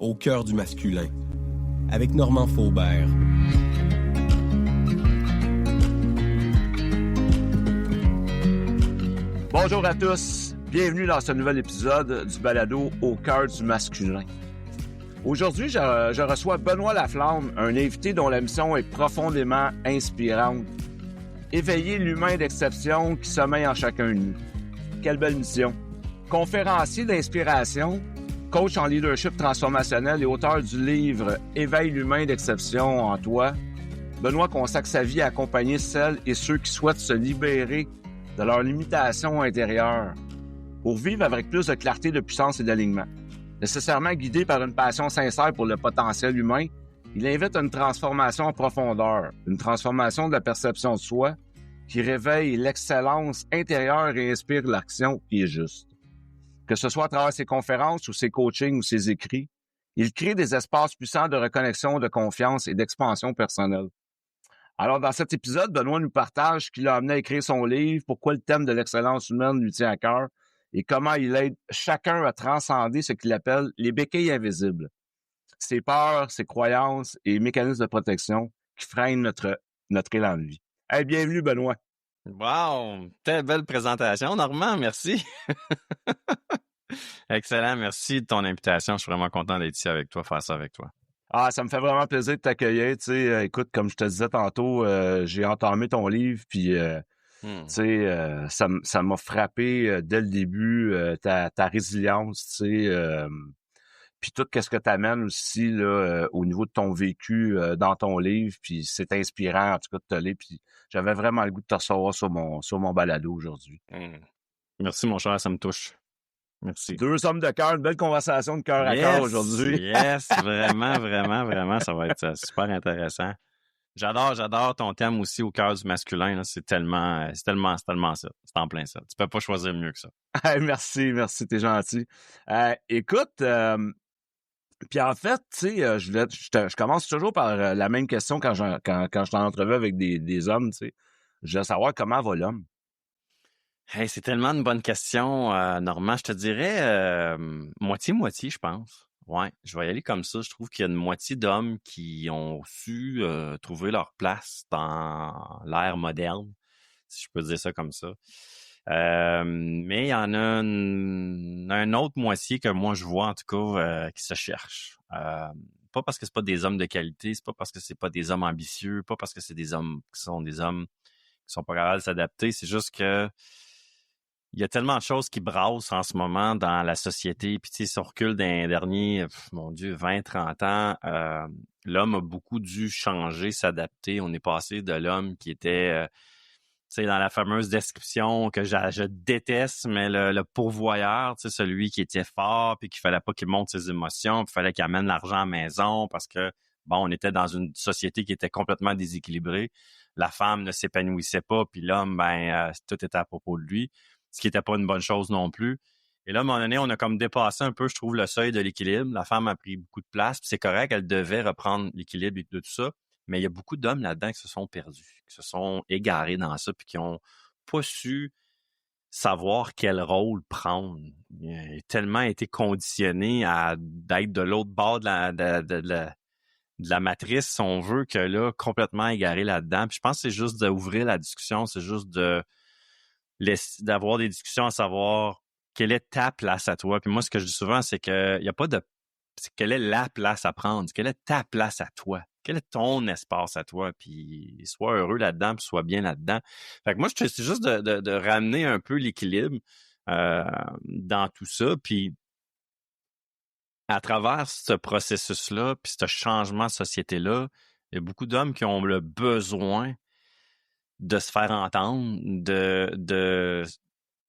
au cœur du masculin, avec Normand Faubert. Bonjour à tous, bienvenue dans ce nouvel épisode du balado au cœur du masculin. Aujourd'hui, je reçois Benoît Laflamme, un invité dont la mission est profondément inspirante. Éveiller l'humain d'exception qui sommeille en chacun de nous. Quelle belle mission! Conférencier d'inspiration, coach en leadership transformationnel et auteur du livre « Éveille l'humain d'exception en toi », Benoît consacre sa vie à accompagner celles et ceux qui souhaitent se libérer de leurs limitations intérieures pour vivre avec plus de clarté, de puissance et d'alignement. Nécessairement guidé par une passion sincère pour le potentiel humain, il invite à une transformation en profondeur, une transformation de la perception de soi qui réveille l'excellence intérieure et inspire l'action qui est juste. Que ce soit à travers ses conférences ou ses coachings ou ses écrits, il crée des espaces puissants de reconnexion, de confiance et d'expansion personnelle. Alors, dans cet épisode, Benoît nous partage ce qui l'a amené à écrire son livre, pourquoi le thème de l'excellence humaine lui tient à cœur et comment il aide chacun à transcender ce qu'il appelle les béquilles invisibles. Ses peurs, ses croyances et mécanismes de protection qui freinent notre élan de vie. Hey, bienvenue, Benoît. Wow! Telle belle présentation, Normand, merci. Excellent, merci de ton invitation. Je suis vraiment content d'être ici avec toi, faire ça avec toi. Ah, ça me fait vraiment plaisir de t'accueillir. Tu sais, écoute, comme je te disais tantôt, j'ai entamé ton livre, puis tu sais, ça m'a frappé dès le début, ta résilience, tu sais, puis tout ce que tu amènes aussi là, au niveau de ton vécu dans ton livre, puis c'est inspirant en tout cas de te lire, puis j'avais vraiment le goût de te recevoir sur mon balado aujourd'hui. Merci mon cher, ça me touche. Merci. Deux hommes de cœur, une belle conversation de cœur à cœur aujourd'hui. Yes, vraiment, ça va être super intéressant. J'adore ton thème aussi au cœur du masculin. Là. C'est tellement ça. C'est en plein ça. Tu peux pas choisir mieux que ça. Merci, t'es gentil. Écoute, puis en fait, tu sais, je commence toujours par la même question quand je suis en entrevue avec des hommes, tu sais. Je veux savoir comment va l'homme. Hey, c'est tellement une bonne question, Normand. Je te dirais moitié-moitié, je pense. Ouais, je vais y aller comme ça. Je trouve qu'il y a une moitié d'hommes qui ont su trouver leur place dans l'ère moderne, si je peux dire ça comme ça. Mais il y en a un autre moitié que moi je vois en tout cas qui se cherche. Pas parce que c'est pas des hommes de qualité, c'est pas parce que c'est pas des hommes ambitieux, pas parce que c'est des hommes qui sont pas capables de s'adapter. C'est juste que il y a tellement de choses qui brassent en ce moment dans la société. Puis, tu sais, si on recule dans les derniers, 20-30 ans, l'homme a beaucoup dû changer, s'adapter. On est passé de l'homme qui était, tu sais, dans la fameuse description que je déteste, mais le pourvoyeur, tu sais, celui qui était fort, puis qu'il fallait pas qu'il montre ses émotions, puis il fallait qu'il amène l'argent à la maison parce que, bon, on était dans une société qui était complètement déséquilibrée. La femme ne s'épanouissait pas, puis l'homme, tout était à propos de lui. Ce qui n'était pas une bonne chose non plus. Et là, à un moment donné, on a comme dépassé un peu, je trouve, le seuil de l'équilibre. La femme a pris beaucoup de place, puis c'est correct, elle devait reprendre l'équilibre et tout ça. Mais il y a beaucoup d'hommes là-dedans qui se sont perdus, qui se sont égarés dans ça, puis qui n'ont pas su savoir quel rôle prendre. Il a tellement été conditionné à d'être de l'autre bord de la matrice, si on veut, que là, complètement égaré là-dedans. Puis je pense que c'est juste d'ouvrir la discussion, c'est juste d'avoir des discussions à savoir quelle est ta place à toi. Puis moi, ce que je dis souvent, c'est que il y a pas de quelle est la place à prendre, quelle est ta place à toi, quel est ton espace à toi, puis sois heureux là-dedans, puis sois bien là-dedans. Fait que moi, c'est juste de ramener un peu l'équilibre dans tout ça, puis à travers ce processus-là, puis ce changement de société-là, il y a beaucoup d'hommes qui ont le besoin de se faire entendre, de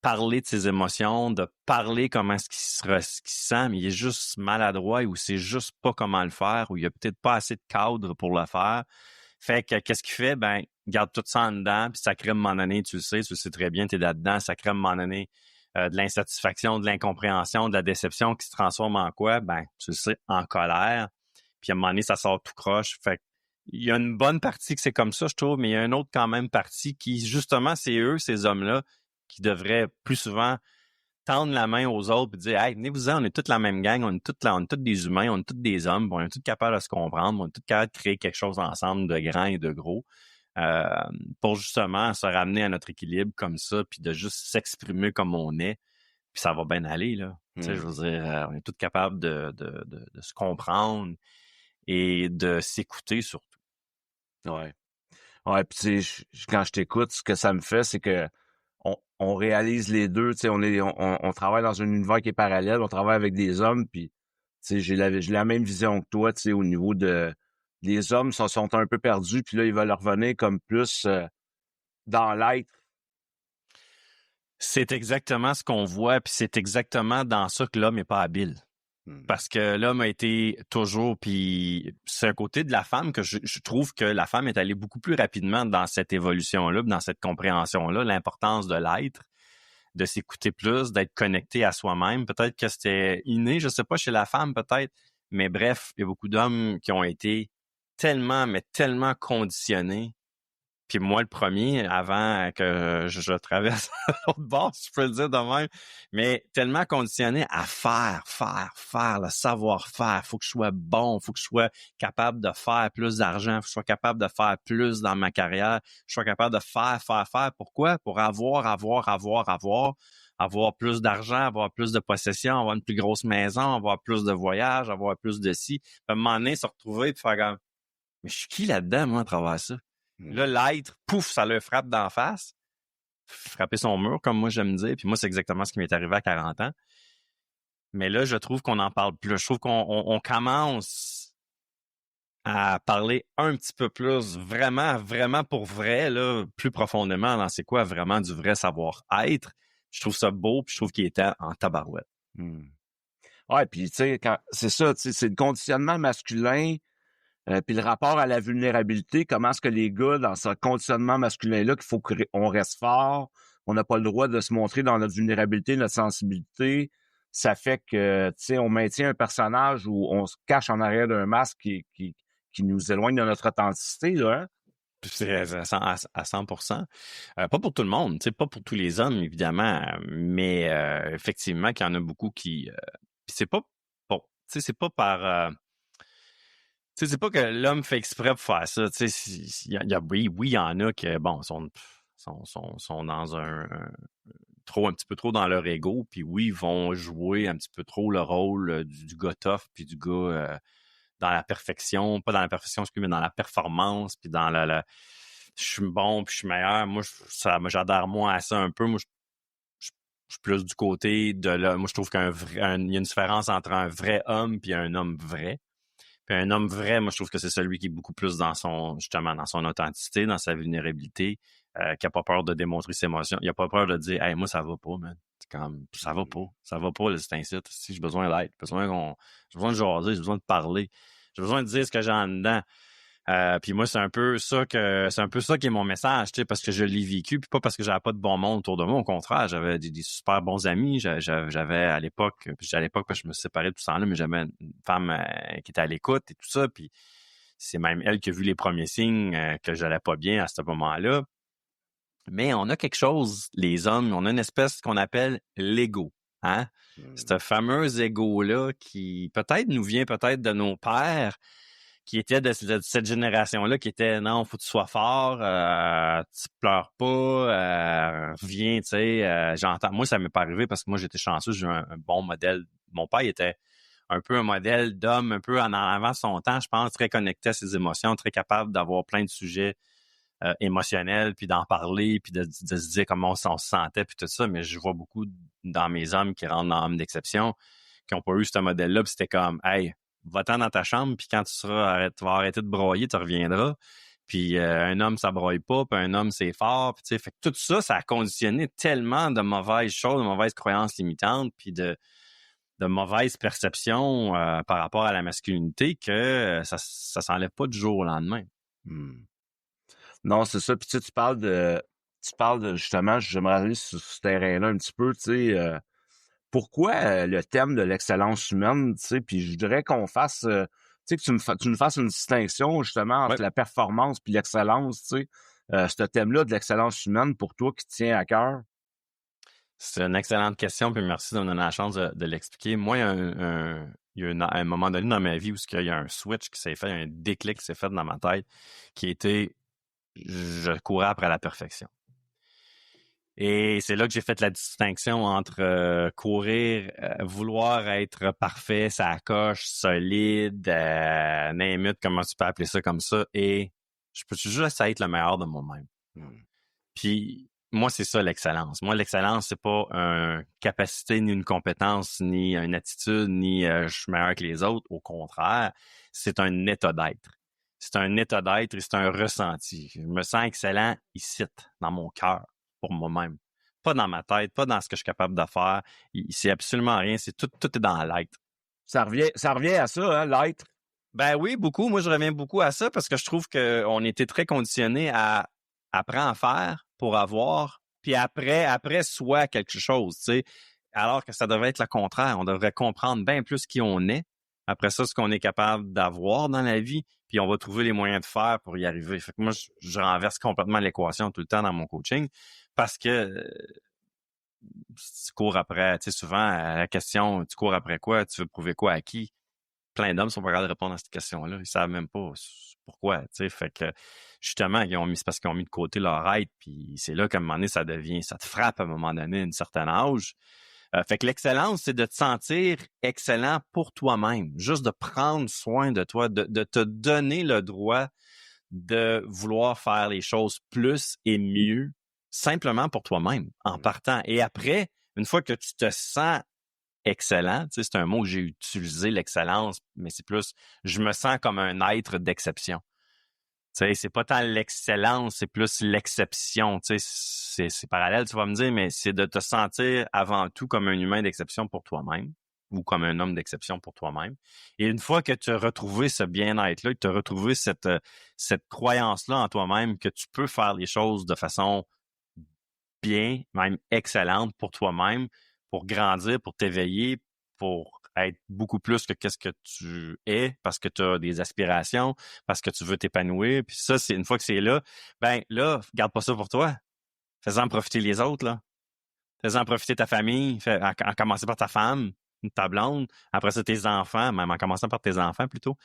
parler de ses émotions, de parler comment est-ce qu'il se sent, mais il est juste maladroit ou c'est juste pas comment le faire ou il y a peut-être pas assez de cadre pour le faire. Fait que qu'est-ce qu'il fait? Ben, garde tout ça en dedans, puis ça crée à un moment donné, tu le sais très bien, t'es là-dedans, ça crée à un moment donné de l'insatisfaction, de l'incompréhension, de la déception qui se transforme en quoi? Ben, tu le sais, en colère. Puis à un moment donné, ça sort tout croche. Fait il y a une bonne partie que c'est comme ça, je trouve, mais il y a une autre quand même partie qui, justement, c'est eux, ces hommes-là, qui devraient plus souvent tendre la main aux autres et dire « Hey, venez-vous-en, on est toute la même gang, on est tous des humains, on est tous des hommes, on est tous capables de se comprendre, on est tous capables de créer quelque chose ensemble de grand et de gros. » Pour justement se ramener à notre équilibre comme ça, puis de juste s'exprimer comme on est, puis ça va bien aller, là. Tu sais, je veux dire, on est tous capables de se comprendre et de s'écouter surtout. Ouais. Ouais, puis tu sais, quand je t'écoute, ce que ça me fait, c'est que on réalise les deux, tu sais, on travaille dans un univers qui est parallèle, on travaille avec des hommes, puis tu sais, j'ai la même vision que toi, tu sais, au niveau de les hommes sont un peu perdus, puis là, ils veulent revenir comme plus dans l'être. C'est exactement ce qu'on voit, puis c'est exactement dans ça que l'homme n'est pas habile. Parce que l'homme a été toujours, puis c'est un côté de la femme que je trouve que la femme est allée beaucoup plus rapidement dans cette évolution-là, dans cette compréhension-là, l'importance de l'être, de s'écouter plus, d'être connecté à soi-même. Peut-être que c'était inné, je sais pas, chez la femme peut-être, mais bref, il y a beaucoup d'hommes qui ont été tellement, mais tellement conditionnés. Puis moi, le premier, avant que je traverse l'autre bord, si je peux le dire de même, mais tellement conditionné à faire, le savoir-faire. Faut que je sois bon, faut que je sois capable de faire plus d'argent, faut que je sois capable de faire plus dans ma carrière, faut que je sois capable de faire. Pourquoi? Pour avoir plus d'argent, avoir plus de possessions, avoir une plus grosse maison, avoir plus de voyages, avoir plus de ci. Puis à un moment donné, se retrouver et faire comme, mais je suis qui là-dedans, moi, à travers ça? Là, l'être, pouf, ça le frappe d'en face. Frapper son mur, comme moi j'aime dire. Puis moi, c'est exactement ce qui m'est arrivé à 40 ans. Mais là, je trouve qu'on en parle plus. Je trouve qu'on commence à parler un petit peu plus, vraiment, vraiment pour vrai, là, plus profondément dans c'est quoi vraiment du vrai savoir-être. Je trouve ça beau, puis je trouve qu'il était en tabarouette. Ouais, puis tu sais, c'est ça, tu sais, c'est le conditionnement masculin. Puis le rapport à la vulnérabilité, comment est-ce que les gars, dans ce conditionnement masculin-là, qu'il faut qu'on reste fort, on n'a pas le droit de se montrer dans notre vulnérabilité, notre sensibilité, ça fait que, tu sais, on maintient un personnage où on se cache en arrière d'un masque qui nous éloigne de notre authenticité, là, hein? C'est à 100%. Pas pour tout le monde, tu sais, pas pour tous les hommes, évidemment, mais effectivement qu'il y en a beaucoup qui... Puis c'est pas... Bon, tu sais, c'est pas par... Tu sais, c'est pas que l'homme fait exprès pour faire ça. Tu sais, oui, il y en a qui, bon, sont dans un petit peu trop dans leur ego, puis oui, ils vont jouer un petit peu trop le rôle du gars tough, puis du gars dans la perfection, pas dans la perfection, mais dans la performance, puis dans je suis bon, puis je suis meilleur. Moi, j'adhère moins à ça un peu. Moi, je suis plus du côté de là. Moi, je trouve qu'il y a une différence entre un vrai homme puis un homme vrai. Puis un homme vrai, moi, je trouve que c'est celui qui est beaucoup plus dans son authenticité, dans sa vulnérabilité, qui a pas peur de démontrer ses émotions. Il a pas peur de dire, hey, moi, ça va pas, man. C'est comme, ça va pas, là, c'est incite. Si j'ai besoin d'aide, j'ai besoin de jaser, j'ai besoin de parler, j'ai besoin de dire ce que j'ai en dedans. Puis moi, c'est un peu ça qui est mon message, tu sais, parce que je l'ai vécu, puis pas parce que j'avais pas de bon monde autour de moi. Au contraire, j'avais des super bons amis. J'avais à l'époque, parce que je me séparais de tout ça là, mais j'avais une femme qui était à l'écoute et tout ça. Puis c'est même elle qui a vu les premiers signes que j'allais pas bien à ce moment-là. Mais on a quelque chose, les hommes, on a une espèce qu'on appelle l'ego, hein? Ce fameux ego-là qui peut-être nous vient peut-être de nos pères, qui était de cette génération-là, qui était non, faut que tu sois fort, tu pleures pas, viens, tu sais, j'entends. Moi, ça m'est pas arrivé parce que moi, j'étais chanceux, j'ai eu un bon modèle. Mon père était un peu un modèle d'homme, un peu en avant de son temps, je pense, très connecté à ses émotions, très capable d'avoir plein de sujets émotionnels, puis d'en parler, puis de se dire comment on se sentait, puis tout ça. Mais je vois beaucoup dans mes hommes qui rentrent dans l'homme d'exception, qui n'ont pas eu ce modèle-là, puis c'était comme, hey, va-t'en dans ta chambre, puis quand tu vas arrêter de broyer, tu reviendras. Puis un homme, ça broye pas, puis un homme, c'est fort. Puis, tu sais, fait que tout ça, ça a conditionné tellement de mauvaises choses, de mauvaises croyances limitantes, puis de mauvaises perceptions par rapport à la masculinité que ça s'enlève pas du jour au lendemain. Non, c'est ça. Puis tu parles de justement, j'aimerais aller sur ce terrain-là un petit peu, tu sais, pourquoi le thème de l'excellence humaine, tu sais, puis je voudrais qu'on fasse, tu sais, que tu nous fasses une distinction justement entre la performance puis l'excellence, tu sais, ce thème-là de l'excellence humaine pour toi qui tient à cœur. C'est une excellente question, puis merci de me donner la chance de l'expliquer. Moi, il y a un moment donné dans ma vie où il y a un switch qui s'est fait, un déclic qui s'est fait dans ma tête, qui était je courais après la perfection. Et c'est là que j'ai fait la distinction entre courir, vouloir être parfait, ça coche, solide, name it, comment tu peux appeler ça comme ça, et je peux juste être le meilleur de moi-même. Puis moi, c'est ça l'excellence. Moi, l'excellence, c'est pas une capacité, ni une compétence, ni une attitude, ni je suis meilleur que les autres. Au contraire, c'est un état d'être. C'est un état d'être et c'est un ressenti. Je me sens excellent ici, dans mon cœur, pour moi-même. Pas dans ma tête, pas dans ce que je suis capable de faire. C'est absolument rien. C'est tout est dans l'être. Ça revient à ça, hein, l'être. Ben oui, beaucoup. Moi, je reviens beaucoup à ça parce que je trouve qu'on était très conditionnés à apprendre à faire pour avoir, puis après soit quelque chose, tu sais. Alors que ça devrait être le contraire. On devrait comprendre bien plus qui on est. Après ça, ce qu'on est capable d'avoir dans la vie, puis on va trouver les moyens de faire pour y arriver. Fait que moi, je renverse complètement l'équation tout le temps dans mon coaching parce que tu cours après, tu sais, souvent, à la question, tu cours après quoi? Tu veux prouver quoi à qui? Plein d'hommes sont pas capables de répondre à cette question-là. Ils savent même pas pourquoi, tu sais. Fait que, justement, c'est parce qu'ils ont mis de côté leur être, puis c'est là qu'à un moment donné, ça te frappe à un moment donné, à un certain âge. Fait que l'excellence, c'est de te sentir excellent pour toi-même. Juste de prendre soin de toi, de te donner le droit de vouloir faire les choses plus et mieux, simplement pour toi-même, en partant. Et après, une fois que tu te sens excellent, tu sais, c'est un mot que j'ai utilisé, l'excellence, mais c'est plus, je me sens comme un être d'exception. Tu sais, c'est pas tant l'excellence, c'est plus l'exception. Tu sais, c'est parallèle, tu vas me dire, mais c'est de te sentir avant tout comme un humain d'exception pour toi-même ou comme un homme d'exception pour toi-même. Et une fois que tu as retrouvé ce bien-être-là, que tu as retrouvé cette croyance-là en toi-même que tu peux faire les choses de façon bien, même excellente pour toi-même, pour grandir, pour t'éveiller, pour être beaucoup plus que qu'est-ce que tu es, parce que tu as des aspirations, parce que tu veux t'épanouir. Puis ça, c'est une fois que c'est là, ben là, garde pas ça pour toi. Fais-en profiter les autres, là. Fais-en profiter ta famille, en commençant par ta femme, ta blonde, après ça, tes enfants, même en commençant par tes enfants plutôt.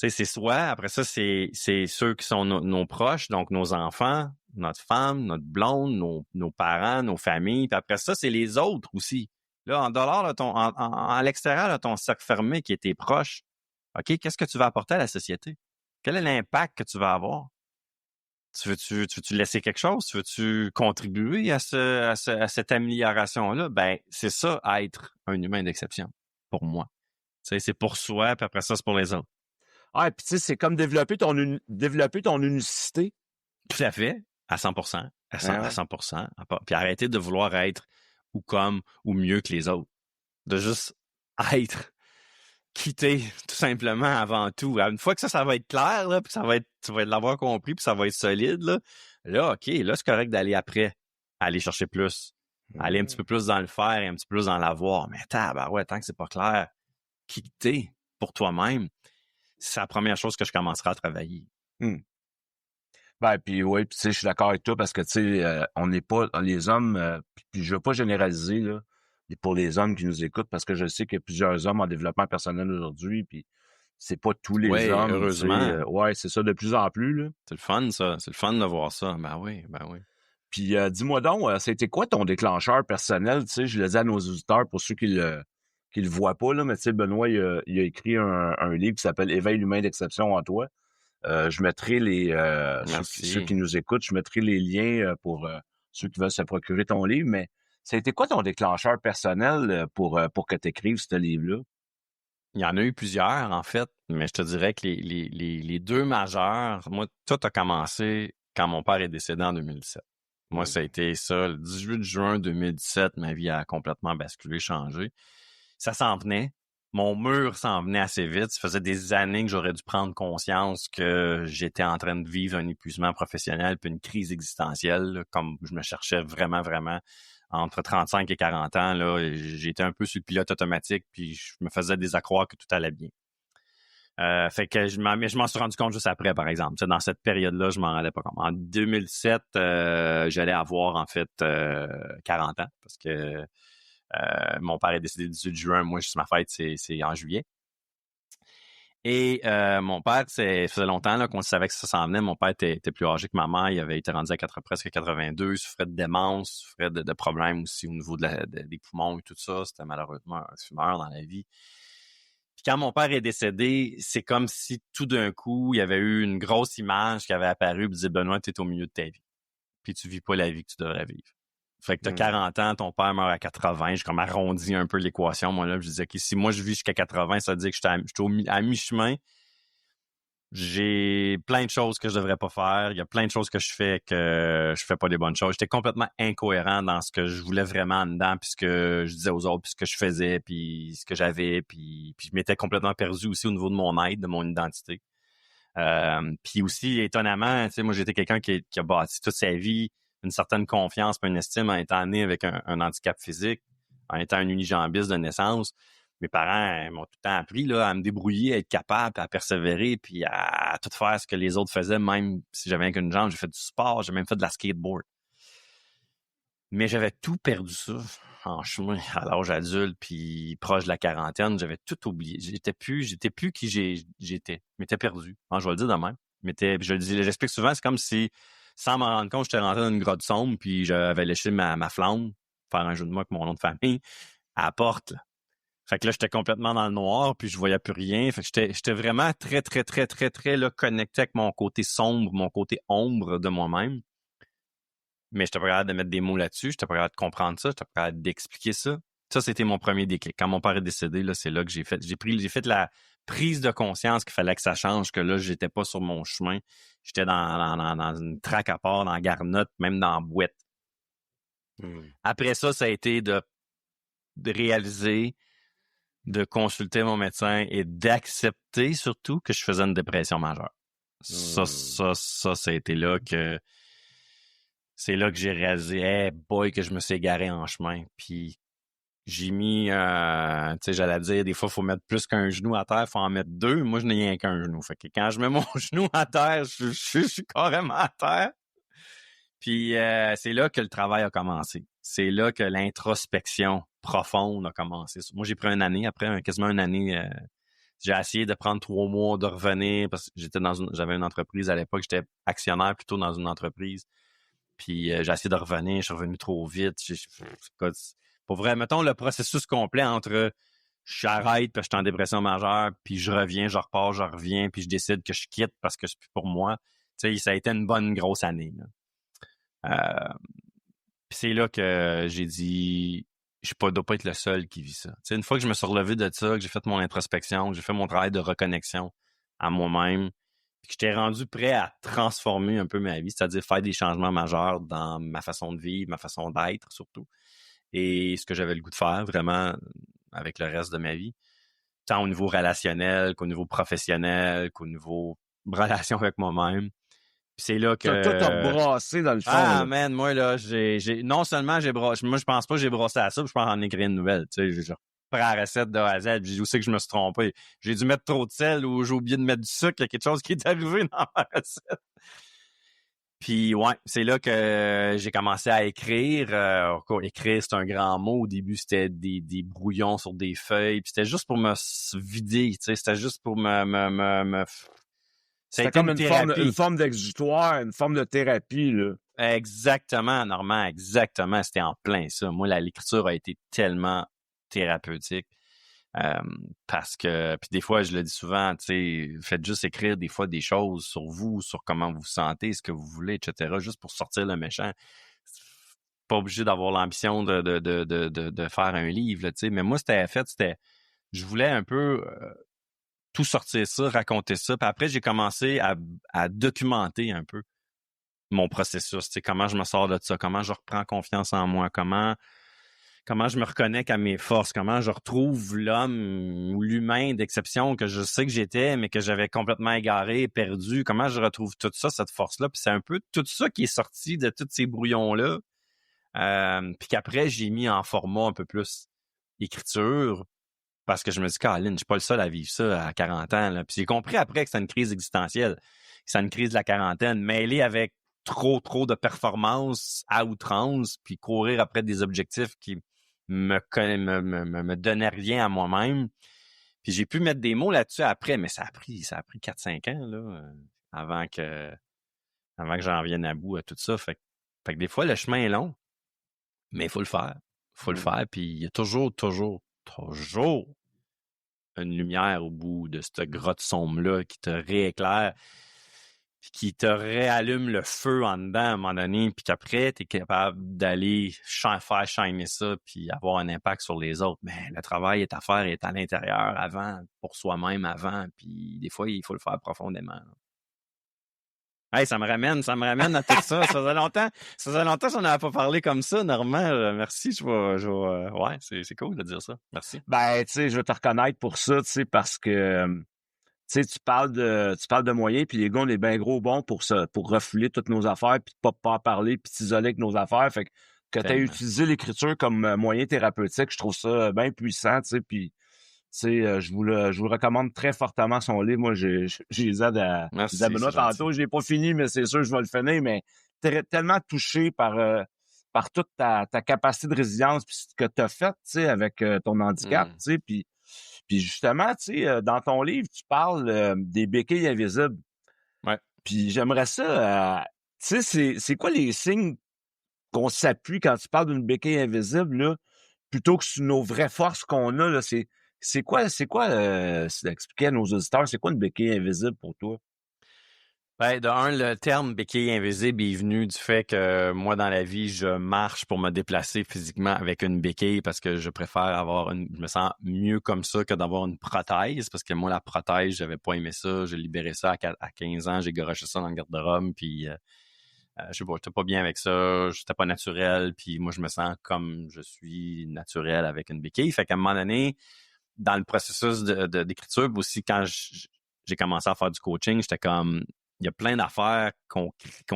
Tu sais, c'est soi. Après ça, c'est ceux qui sont nos proches, donc nos enfants, notre femme, notre blonde, nos parents, nos familles. Puis après ça, c'est les autres aussi. Là, en dehors de à l'extérieur de ton cercle fermé qui est tes proches, OK, qu'est-ce que tu vas apporter à la société? Quel est l'impact que tu vas avoir? Tu veux-tu laisser quelque chose? Tu veux-tu contribuer à cette amélioration-là? Ben, c'est ça, être un humain d'exception, pour moi. Tu sais, c'est pour soi, puis après ça, c'est pour les autres. Ah, puis tu sais, c'est comme développer ton unicité. Tout à fait, à 100%, à 100%. Puis arrêter de vouloir être ou comme ou mieux que les autres. De juste être, quitter tout simplement avant tout. Une fois que ça va être clair, là, puis tu vas l'avoir compris, puis ça va être solide, là, OK, là, c'est correct d'aller après, aller chercher plus, aller un petit peu plus dans le faire et un petit peu plus dans l'avoir. Mais ouais, tant que c'est pas clair, quitter pour toi-même, c'est la première chose que je commencerai à travailler. Ben, puis oui, puis tu sais, je suis d'accord avec toi parce que, tu sais, on n'est pas, les hommes, puis je veux pas généraliser, là, pour les hommes qui nous écoutent, parce que je sais qu'il y a plusieurs hommes en développement personnel aujourd'hui, puis c'est pas tous les hommes. Heureusement. Ouais, c'est ça, de plus en plus, là. C'est le fun, ça. C'est le fun de voir ça. Ben oui. Puis dis-moi donc, c'était quoi ton déclencheur personnel? Tu sais, je le dis à nos auditeurs, pour ceux qui le voient pas, là, mais tu sais, Benoît, il a écrit un livre qui s'appelle « Éveille l'humain d'exception en toi ». Je mettrai ceux qui nous écoutent, je mettrai les liens pour ceux qui veulent se procurer ton livre, mais ça a été quoi ton déclencheur personnel pour que tu écrives ce livre-là? Il y en a eu plusieurs, en fait, mais je te dirais que les deux majeurs, moi, tout a commencé quand mon père est décédé en 2017. Moi, ça a été ça, le 18 juin 2017, ma vie a complètement basculé, changé. Ça s'en venait. Mon mur s'en venait assez vite. Ça faisait des années que j'aurais dû prendre conscience que j'étais en train de vivre un épuisement professionnel puis une crise existentielle, là, comme je me cherchais vraiment, vraiment entre 35 et 40 ans. Là, j'étais un peu sur le pilote automatique puis je me faisais désaccroire que tout allait bien. Fait que mais je m'en suis rendu compte juste après, par exemple. Tu sais, dans cette période-là, je m'en rendais pas compte. En 2007, j'allais avoir, en fait, 40 ans parce que mon père est décédé le 18 juin. Moi, ma fête, c'est en juillet. Et mon père, ça faisait longtemps là, qu'on savait que ça s'en venait. Mon père était plus âgé que ma mère. Il avait été rendu à presque 82. Il souffrait de démence, souffrait de problèmes aussi au niveau des poumons et tout ça. C'était malheureusement un fumeur dans la vie. Puis quand mon père est décédé, c'est comme si tout d'un coup, il y avait eu une grosse image qui avait apparu et disait « Benoît, tu es au milieu de ta vie. Puis tu vis pas la vie que tu devrais vivre. » Fait que t'as 40 ans, ton père meurt à 80. J'ai comme arrondi un peu l'équation. Moi, là, je disais, OK, si moi, je vis jusqu'à 80, ça veut dire que je suis à mi-chemin. J'ai plein de choses que je devrais pas faire. Il y a plein de choses que je fais pas les bonnes choses. J'étais complètement incohérent dans ce que je voulais vraiment en dedans, puis ce que je disais aux autres, puis ce que je faisais, puis ce que j'avais, puis je m'étais complètement perdu aussi au niveau de mon être, de mon identité. Puis aussi, étonnamment, tu sais, moi, j'étais quelqu'un qui a bâti toute sa vie une certaine confiance et une estime en étant né avec un handicap physique, en étant un unijambiste de naissance. Mes parents m'ont tout le temps appris là, à me débrouiller, à être capable, à persévérer, puis à tout faire ce que les autres faisaient, même si j'avais qu'une jambe. J'ai fait du sport, j'ai même fait de la skateboard. Mais j'avais tout perdu ça en chemin à l'âge adulte, puis proche de la quarantaine. J'avais tout oublié. J'étais plus qui j'étais. Je m'étais perdu. Je vais le dire de même. J'explique souvent, c'est comme si, sans m'en rendre compte, j'étais rentré dans une grotte sombre, puis j'avais léché ma flamme, faire un jeu de mots avec mon nom de famille, à la porte. Là. Fait que là, j'étais complètement dans le noir, puis je voyais plus rien. Fait que j'étais vraiment très, très, très, très, très là, connecté avec mon côté sombre, mon côté ombre de moi-même. Mais j'étais pas capable de mettre des mots là-dessus, j'étais pas capable de comprendre ça, j'étais pas capable d'expliquer ça. Ça, c'était mon premier déclic. Quand mon père est décédé, là, c'est là que j'ai fait la prise de conscience qu'il fallait que ça change, que là, j'étais pas sur mon chemin. J'étais dans une traque à part, dans la garnotte, même dans la boîte. Après ça a été de réaliser, de consulter mon médecin et d'accepter surtout que je faisais une dépression majeure. Ça a été là que c'est là que j'ai réalisé, hey boy, que je me suis égaré en chemin. Puis j'ai mis, tu sais, j'allais dire, des fois, il faut mettre plus qu'un genou à terre, il faut en mettre deux. Moi, je n'ai rien qu'un genou. Fait que quand je mets mon genou à terre, je suis carrément à terre. Puis c'est là que le travail a commencé. C'est là que l'introspection profonde a commencé. Moi, j'ai pris une année, après quasiment une année, j'ai essayé de prendre 3 mois, de revenir, parce que j'avais une entreprise à l'époque, j'étais actionnaire plutôt dans une entreprise. Puis j'ai essayé de revenir, je suis revenu trop vite. Pour vrai, mettons le processus complet entre j'arrête parce que je suis en dépression majeure, puis je reviens, je repars, je reviens, puis je décide que je quitte parce que c'est plus pour moi. Tu sais, ça a été une bonne grosse année. Puis c'est là que j'ai dit, dois pas être le seul qui vit ça. Tu sais, une fois que je me suis relevé de ça, que j'ai fait mon introspection, que j'ai fait mon travail de reconnexion à moi-même, puis que j'étais rendu prêt à transformer un peu ma vie, c'est-à-dire faire des changements majeurs dans ma façon de vivre, ma façon d'être surtout, et ce que j'avais le goût de faire vraiment avec le reste de ma vie, tant au niveau relationnel qu'au niveau professionnel, qu'au niveau relation avec moi-même. Puis c'est là que... Tout a brassé dans le fond. Ah, man, moi, là, non seulement j'ai brossé... Moi, je pense pas que j'ai brossé à ça, puis je pense en écrire une nouvelle. Tu sais, je reprends la recette de A à Z, puis où c'est que je me suis trompé? J'ai dû mettre trop de sel ou j'ai oublié de mettre du sucre. Il y a quelque chose qui est arrivé dans ma recette. Puis, ouais, c'est là que j'ai commencé à écrire. Écrire, c'est un grand mot. Au début, c'était des brouillons sur des feuilles. Puis c'était juste pour me vider, tu sais. C'était juste pour me... C'était comme une forme d'exutoire, une forme de thérapie, là. Exactement, Normand, exactement. C'était en plein ça. Moi, l'écriture a été tellement thérapeutique. Parce que, puis des fois, je le dis souvent, tu sais, faites juste écrire des fois des choses sur vous, sur comment vous vous sentez, ce que vous voulez, etc., juste pour sortir le méchant. Pas obligé d'avoir l'ambition de faire un livre, tu sais. Mais moi, je voulais un peu tout sortir ça, raconter ça. Puis après, j'ai commencé à documenter un peu mon processus, tu sais, comment je me sors de ça, comment je reprends confiance en moi, comment je me reconnecte à mes forces, comment je retrouve l'homme ou l'humain d'exception que je sais que j'étais, mais que j'avais complètement égaré, perdu, comment je retrouve tout ça, cette force-là. Puis c'est un peu tout ça qui est sorti de tous ces brouillons-là. Puis qu'après, j'ai mis en format un peu plus écriture. Parce que je me dis, Colin, je suis pas le seul à vivre ça à 40 ans. Là. Puis j'ai compris après que c'est une crise existentielle. C'est une crise de la quarantaine, mêlée avec trop de performance à outrance, puis courir après des objectifs qui me donnaient rien à moi-même. Puis j'ai pu mettre des mots là-dessus après, mais ça a pris 4-5 ans là, avant que j'en vienne à bout à tout ça. Fait que des fois, le chemin est long, mais il faut le faire. Il faut le faire, puis il y a toujours une lumière au bout de cette grotte sombre-là qui te rééclaire, puis qui te réallume le feu en dedans à un moment donné, puis qu'après, tu es capable d'aller faire shiner ça, puis avoir un impact sur les autres. Mais le travail est à faire, est à l'intérieur avant, pour soi-même avant, puis des fois, il faut le faire profondément. Hey, ça me ramène à tout ça. Ça faisait longtemps qu'on n'avait pas parlé comme ça, Normand. Merci, ouais, c'est cool de dire ça. Merci. Ben, tu sais, je veux te reconnaître pour ça, tu sais, parce que, tu sais, tu parles de moyens, puis les gars, on est bien gros bons pour refouler toutes nos affaires, puis pas en parler, puis t'isoler avec nos affaires. Fait que tu as utilisé l'écriture comme moyen thérapeutique, je trouve ça bien puissant, tu sais, puis je vous le recommande très fortement, son livre. Moi, j'ai les aide à Benoît tantôt. Je l'ai pas fini, mais c'est sûr que je vais le finir. Mais tellement touché par toute ta capacité de résilience puis ce que tu as fait, avec ton handicap, puis justement, dans ton livre, tu parles des béquilles invisibles. Ouais. Puis j'aimerais ça, c'est quoi les signes qu'on s'appuie quand tu parles d'une béquille invisible, là, plutôt que sur nos vraies forces qu'on a, là, c'est quoi, expliquer à nos auditeurs, c'est quoi une béquille invisible pour toi? Ben, le terme béquille invisible est venu du fait que moi, dans la vie, je marche pour me déplacer physiquement avec une béquille parce que je préfère je me sens mieux comme ça que d'avoir une prothèse parce que moi, la prothèse, j'avais pas aimé ça. J'ai libéré ça à 15 ans. J'ai garoché ça dans le garde-robe puis je sais pas, j'étais pas bien avec ça. J'étais pas naturel puis moi, je me sens comme je suis naturel avec une béquille. Fait qu'à un moment donné, dans le processus d'écriture, aussi quand j'ai commencé à faire du coaching, j'étais comme il y a plein d'affaires qu'on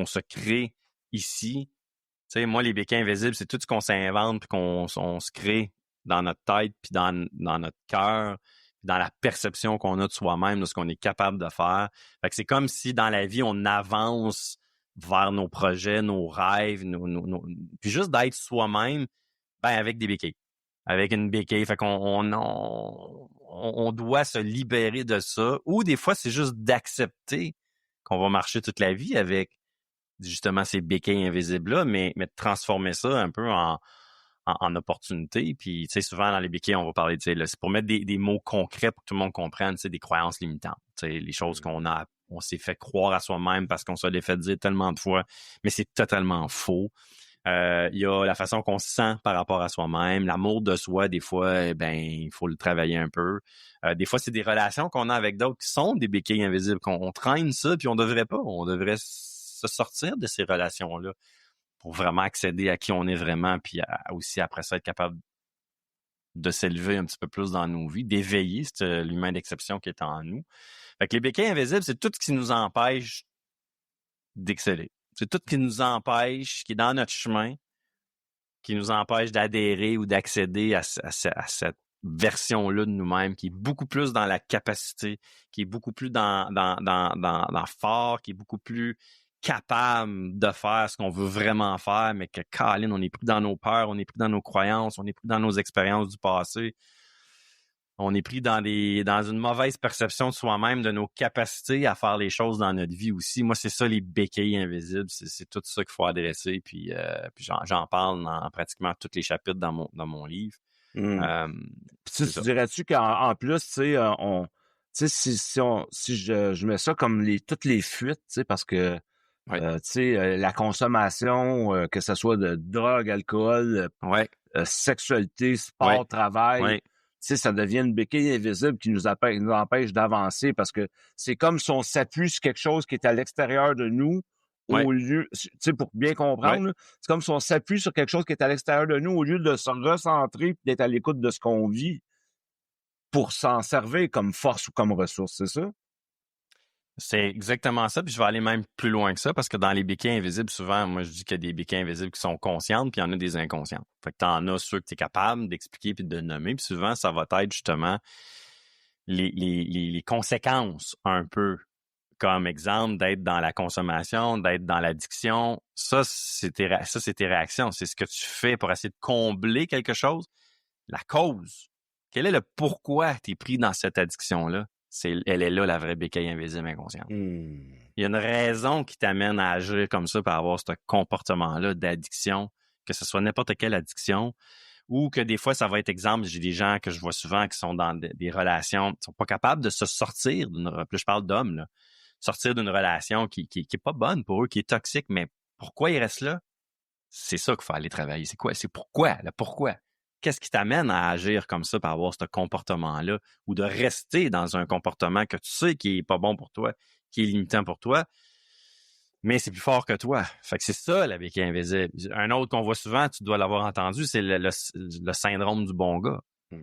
se crée ici. Tu sais, moi, les béquilles invisibles, c'est tout ce qu'on s'invente puis qu'on se crée dans notre tête puis dans notre cœur, dans la perception qu'on a de soi-même, de ce qu'on est capable de faire. Fait que c'est comme si dans la vie, on avance vers nos projets, nos rêves, puis juste d'être soi-même, ben avec des béquilles. Avec une béquille. Fait qu'on on doit se libérer de ça. Ou des fois, c'est juste d'accepter qu'on va marcher toute la vie avec justement ces béquilles invisibles-là, mais de transformer ça un peu en opportunité. Puis, tu sais, souvent dans les béquilles, on va parler, tu sais, c'est pour mettre des mots concrets pour que tout le monde comprenne, tu sais, des croyances limitantes. Tu sais, les choses on s'est fait croire à soi-même parce qu'on se l'est fait dire tellement de fois, mais c'est totalement faux. Il y a la façon qu'on se sent par rapport à soi-même, l'amour de soi, des fois, il faut le travailler un peu. Des fois, c'est des relations qu'on a avec d'autres qui sont des béquilles invisibles, qu'on traîne ça, puis on devrait pas. On devrait se sortir de ces relations-là pour vraiment accéder à qui on est vraiment, puis aussi après ça, être capable de s'élever un petit peu plus dans nos vies, d'éveiller l'humain d'exception qui est en nous. Fait que les béquilles invisibles, c'est tout ce qui nous empêche d'exceller. C'est tout ce qui nous empêche, qui est dans notre chemin, qui nous empêche d'adhérer ou d'accéder à cette version-là de nous-mêmes, qui est beaucoup plus dans la capacité, qui est beaucoup plus dans fort, qui est beaucoup plus capable de faire ce qu'on veut vraiment faire, mais que, Colin, on est pris dans nos peurs, on est pris dans nos croyances, on est pris dans nos expériences du passé. On est pris dans une mauvaise perception de soi-même, de nos capacités à faire les choses dans notre vie aussi. Moi, c'est ça, les béquilles invisibles. C'est tout ça qu'il faut adresser. Puis j'en parle dans pratiquement tous les chapitres dans mon livre. Tu dirais-tu qu'en plus, tu sais, si je mets ça comme toutes les fuites, tu sais, parce que la consommation, que ce soit de drogue, alcool, sexualité, sport, travail, ça devient une béquille invisible qui nous empêche d'avancer parce que c'est comme si on s'appuie sur quelque chose qui est à l'extérieur de nous au lieu, pour bien comprendre, c'est comme si on s'appuie sur quelque chose qui est à l'extérieur de nous au lieu de se recentrer et d'être à l'écoute de ce qu'on vit pour s'en servir comme force ou comme ressource, c'est ça? C'est exactement ça, puis je vais aller même plus loin que ça, parce que dans les béquilles invisibles, souvent, moi, je dis qu'il y a des béquilles invisibles qui sont conscientes, puis il y en a des inconscientes. Fait que t'en as ceux que tu es capable d'expliquer puis de nommer, puis souvent, ça va être justement les conséquences un peu, comme exemple d'être dans la consommation, d'être dans l'addiction. Ça, c'est tes réactions. C'est ce que tu fais pour essayer de combler quelque chose. La cause. Quel est le pourquoi tu es pris dans cette addiction-là? Elle est là, la vraie béquille invisible inconsciente. Il y a une raison qui t'amène à agir comme ça, par avoir ce comportement-là d'addiction, que ce soit n'importe quelle addiction, ou que des fois, ça va être exemple, j'ai des gens que je vois souvent qui sont dans des relations, qui sont pas capables de se sortir je parle d'hommes, là, sortir d'une relation qui est pas bonne pour eux, qui est toxique, mais pourquoi ils restent là? C'est ça qu'il faut aller travailler. C'est quoi? C'est pourquoi? Le pourquoi? Qu'est-ce qui t'amène à agir comme ça, par avoir ce comportement-là, ou de rester dans un comportement que tu sais qui est pas bon pour toi, qui est limitant pour toi, mais c'est plus fort que toi. Fait que c'est ça, la béquille invisible. Un autre qu'on voit souvent, tu dois l'avoir entendu, c'est le syndrome du bon gars.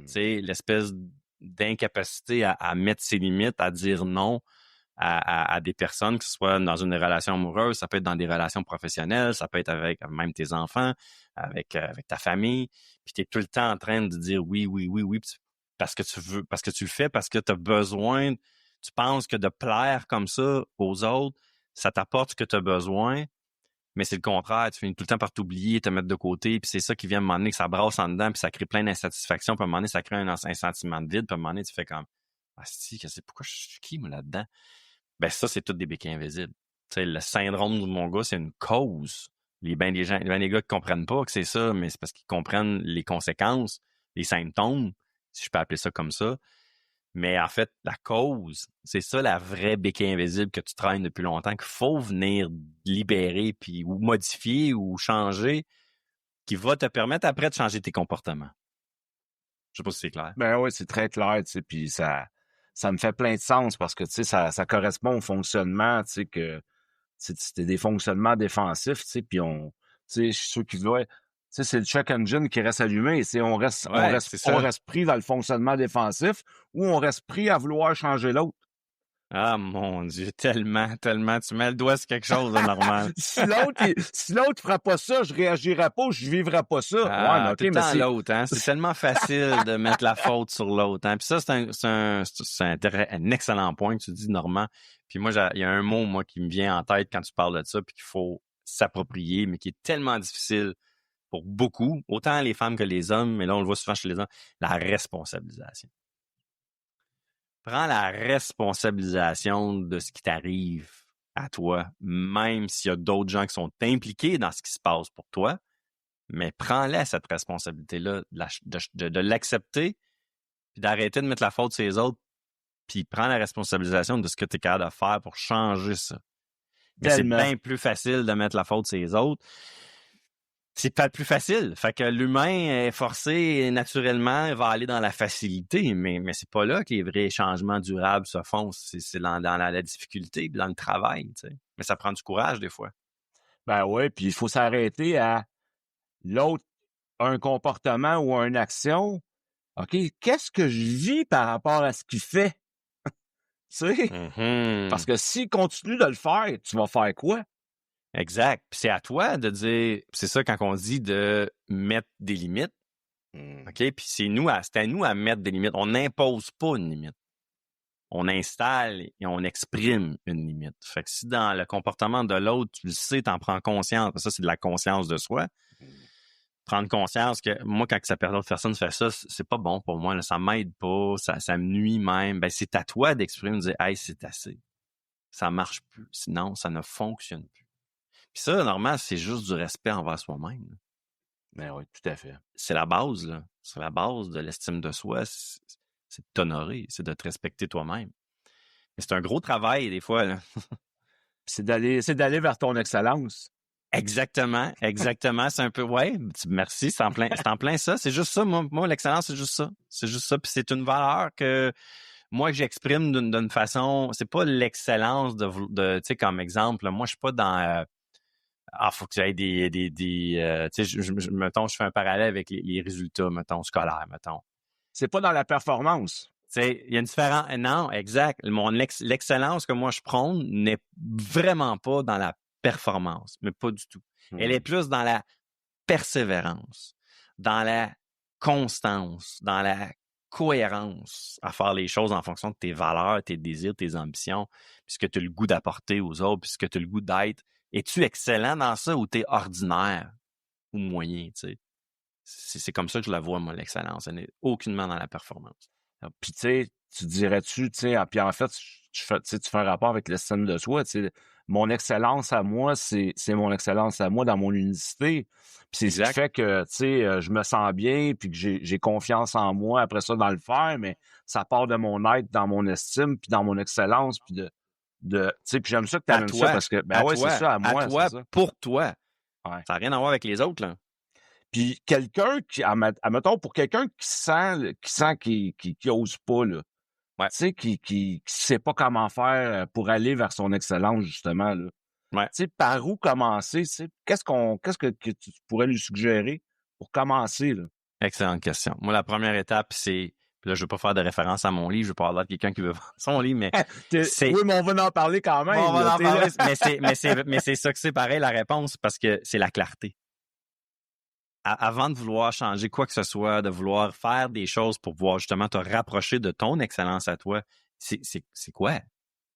C'est l'espèce d'incapacité à mettre ses limites, à dire non à des personnes, que ce soit dans une relation amoureuse, ça peut être dans des relations professionnelles, ça peut être avec même tes enfants, avec ta famille, puis tu es tout le temps en train de dire oui, oui, oui, oui, parce que tu veux, parce que tu le fais, parce que tu as besoin, tu penses que de plaire comme ça aux autres, ça t'apporte ce que tu as besoin, mais c'est le contraire, tu finis tout le temps par t'oublier, te mettre de côté, puis c'est ça qui vient à un moment donné que ça brasse en dedans, puis ça crée plein d'insatisfaction, puis à un moment donné, ça crée un sentiment de vide, puis à un moment donné, tu fais comme « Ah si, pourquoi je suis qui, moi, là-dedans? » Ben ça, c'est toutes des béquilles invisibles. Tu sais, le syndrome de mon gars, c'est une cause. Les gars qui comprennent pas que c'est ça, mais c'est parce qu'ils comprennent les conséquences, les symptômes, si je peux appeler ça comme ça. Mais en fait, la cause, c'est ça la vraie béquille invisible que tu traînes depuis longtemps, qu'il faut venir libérer, puis ou modifier ou changer, qui va te permettre après de changer tes comportements. Je sais pas si c'est clair. Ben oui, c'est très clair, tu sais, puis ça me fait plein de sens parce que, tu sais, ça correspond au fonctionnement, tu sais, que c'était des fonctionnements défensifs, tu sais, puis tu sais, ceux qui voient, tu sais, c'est le check engine qui reste allumé, tu sais, on reste pris dans le fonctionnement défensif ou on reste pris à vouloir changer l'autre. Ah, mon Dieu, tellement, tellement. Tu mets le doigt sur quelque chose de normal. si l'autre fera pas ça, je réagirais pas, je vivrais pas ça. Ah, ouais, mais tout le temps l'autre, hein. C'est tellement facile de mettre la faute sur l'autre, hein. Puis ça, c'est un excellent point que tu dis, Normand. Puis moi, il y a un mot, moi, qui me vient en tête quand tu parles de ça, puis qu'il faut s'approprier, mais qui est tellement difficile pour beaucoup, autant les femmes que les hommes, mais là, on le voit souvent chez les hommes, la responsabilisation. Prends la responsabilisation de ce qui t'arrive à toi, même s'il y a d'autres gens qui sont impliqués dans ce qui se passe pour toi, mais prends-la, cette responsabilité-là, de l'accepter, puis d'arrêter de mettre la faute sur les autres, puis prends la responsabilisation de ce que tu es capable de faire pour changer ça. Mais c'est bien plus facile de mettre la faute sur les autres. C'est pas plus facile. Fait que l'humain est forcé naturellement, il va aller dans la facilité, mais c'est pas là que les vrais changements durables se font. C'est dans la difficulté, dans le travail, tu sais. Mais ça prend du courage des fois. Ben ouais, puis il faut s'arrêter à l'autre a un comportement ou une action. OK, qu'est-ce que je vis par rapport à ce qu'il fait? Tu sais? Parce que s'il continue de le faire, tu vas faire quoi? Exact. Puis c'est à toi de dire, c'est ça quand on dit de mettre des limites. OK? Puis c'est à nous à mettre des limites. On n'impose pas une limite. On installe et on exprime une limite. Fait que si dans le comportement de l'autre, tu le sais, t'en prends conscience, ça, c'est de la conscience de soi. Prendre conscience que moi, quand cette personne fait ça, c'est pas bon pour moi, là, ça m'aide pas, ça me nuit même. Ben, c'est à toi d'exprimer, de dire, hey, c'est assez. Ça marche plus. Sinon, ça ne fonctionne plus. Puis ça, normalement, c'est juste du respect envers soi-même. Ben oui, tout à fait. C'est la base, là. C'est la base de l'estime de soi. C'est de t'honorer, c'est de te respecter toi-même. Mais c'est un gros travail, des fois, là. C'est d'aller vers ton excellence. Exactement. C'est un peu, ouais, merci, c'est en plein ça. C'est juste ça, moi, l'excellence, c'est juste ça. C'est juste ça. Puis c'est une valeur que moi, j'exprime d'une façon, c'est pas l'excellence de tu sais, comme exemple, là, moi, je suis pas dans, faut que j'aille tu sais, mettons, je fais un parallèle avec les résultats, mettons, scolaires, mettons. C'est pas dans la performance. sais, il y a une différence. Non, exact. L'excellence que moi je prône n'est vraiment pas dans la performance, mais pas du tout. Elle est plus dans la persévérance, dans la constance, dans la cohérence à faire les choses en fonction de tes valeurs, tes désirs, tes ambitions, puis ce que tu as le goût d'apporter aux autres, puis ce que tu as le goût d'être. Es-tu excellent dans ça ou t'es ordinaire ou moyen, tu sais? C'est comme ça que je la vois, moi, l'excellence. Elle n'est aucunement dans la performance. Puis tu sais, tu dirais-tu, tu sais, puis en fait, tu fais un rapport avec l'estime de soi, tu sais, mon excellence à moi, c'est mon excellence à moi dans mon unicité. Puis c'est ce qui fait que, tu sais, je me sens bien, puis que j'ai confiance en moi après ça dans le faire, mais ça part de mon être, dans mon estime, puis dans mon excellence, puis tu sais, puis j'aime ça que tu amènes ça parce que, c'est ça, à moi, toi, c'est ça. pour toi. Ouais. Ça n'a rien à voir avec les autres, là. Puis quelqu'un qui, admettons, pour quelqu'un qui sent qu'il ose pas, là, ouais. tu sais, qui sait pas comment faire pour aller vers son excellence, justement, là. Ouais. Tu sais, par où commencer, tu sais, qu'est-ce que tu pourrais lui suggérer pour commencer, là? Excellente question. Moi, la première étape, c'est, puis là, je veux pas faire de référence à mon livre, je veux pas avoir quelqu'un qui veut vendre son livre, mais oui, mais on va en parler quand même. Bon, on va en parler, mais c'est ça que c'est pareil, la réponse, parce que c'est la clarté. Avant de vouloir changer quoi que ce soit, de vouloir faire des choses pour pouvoir justement te rapprocher de ton excellence à toi, c'est quoi?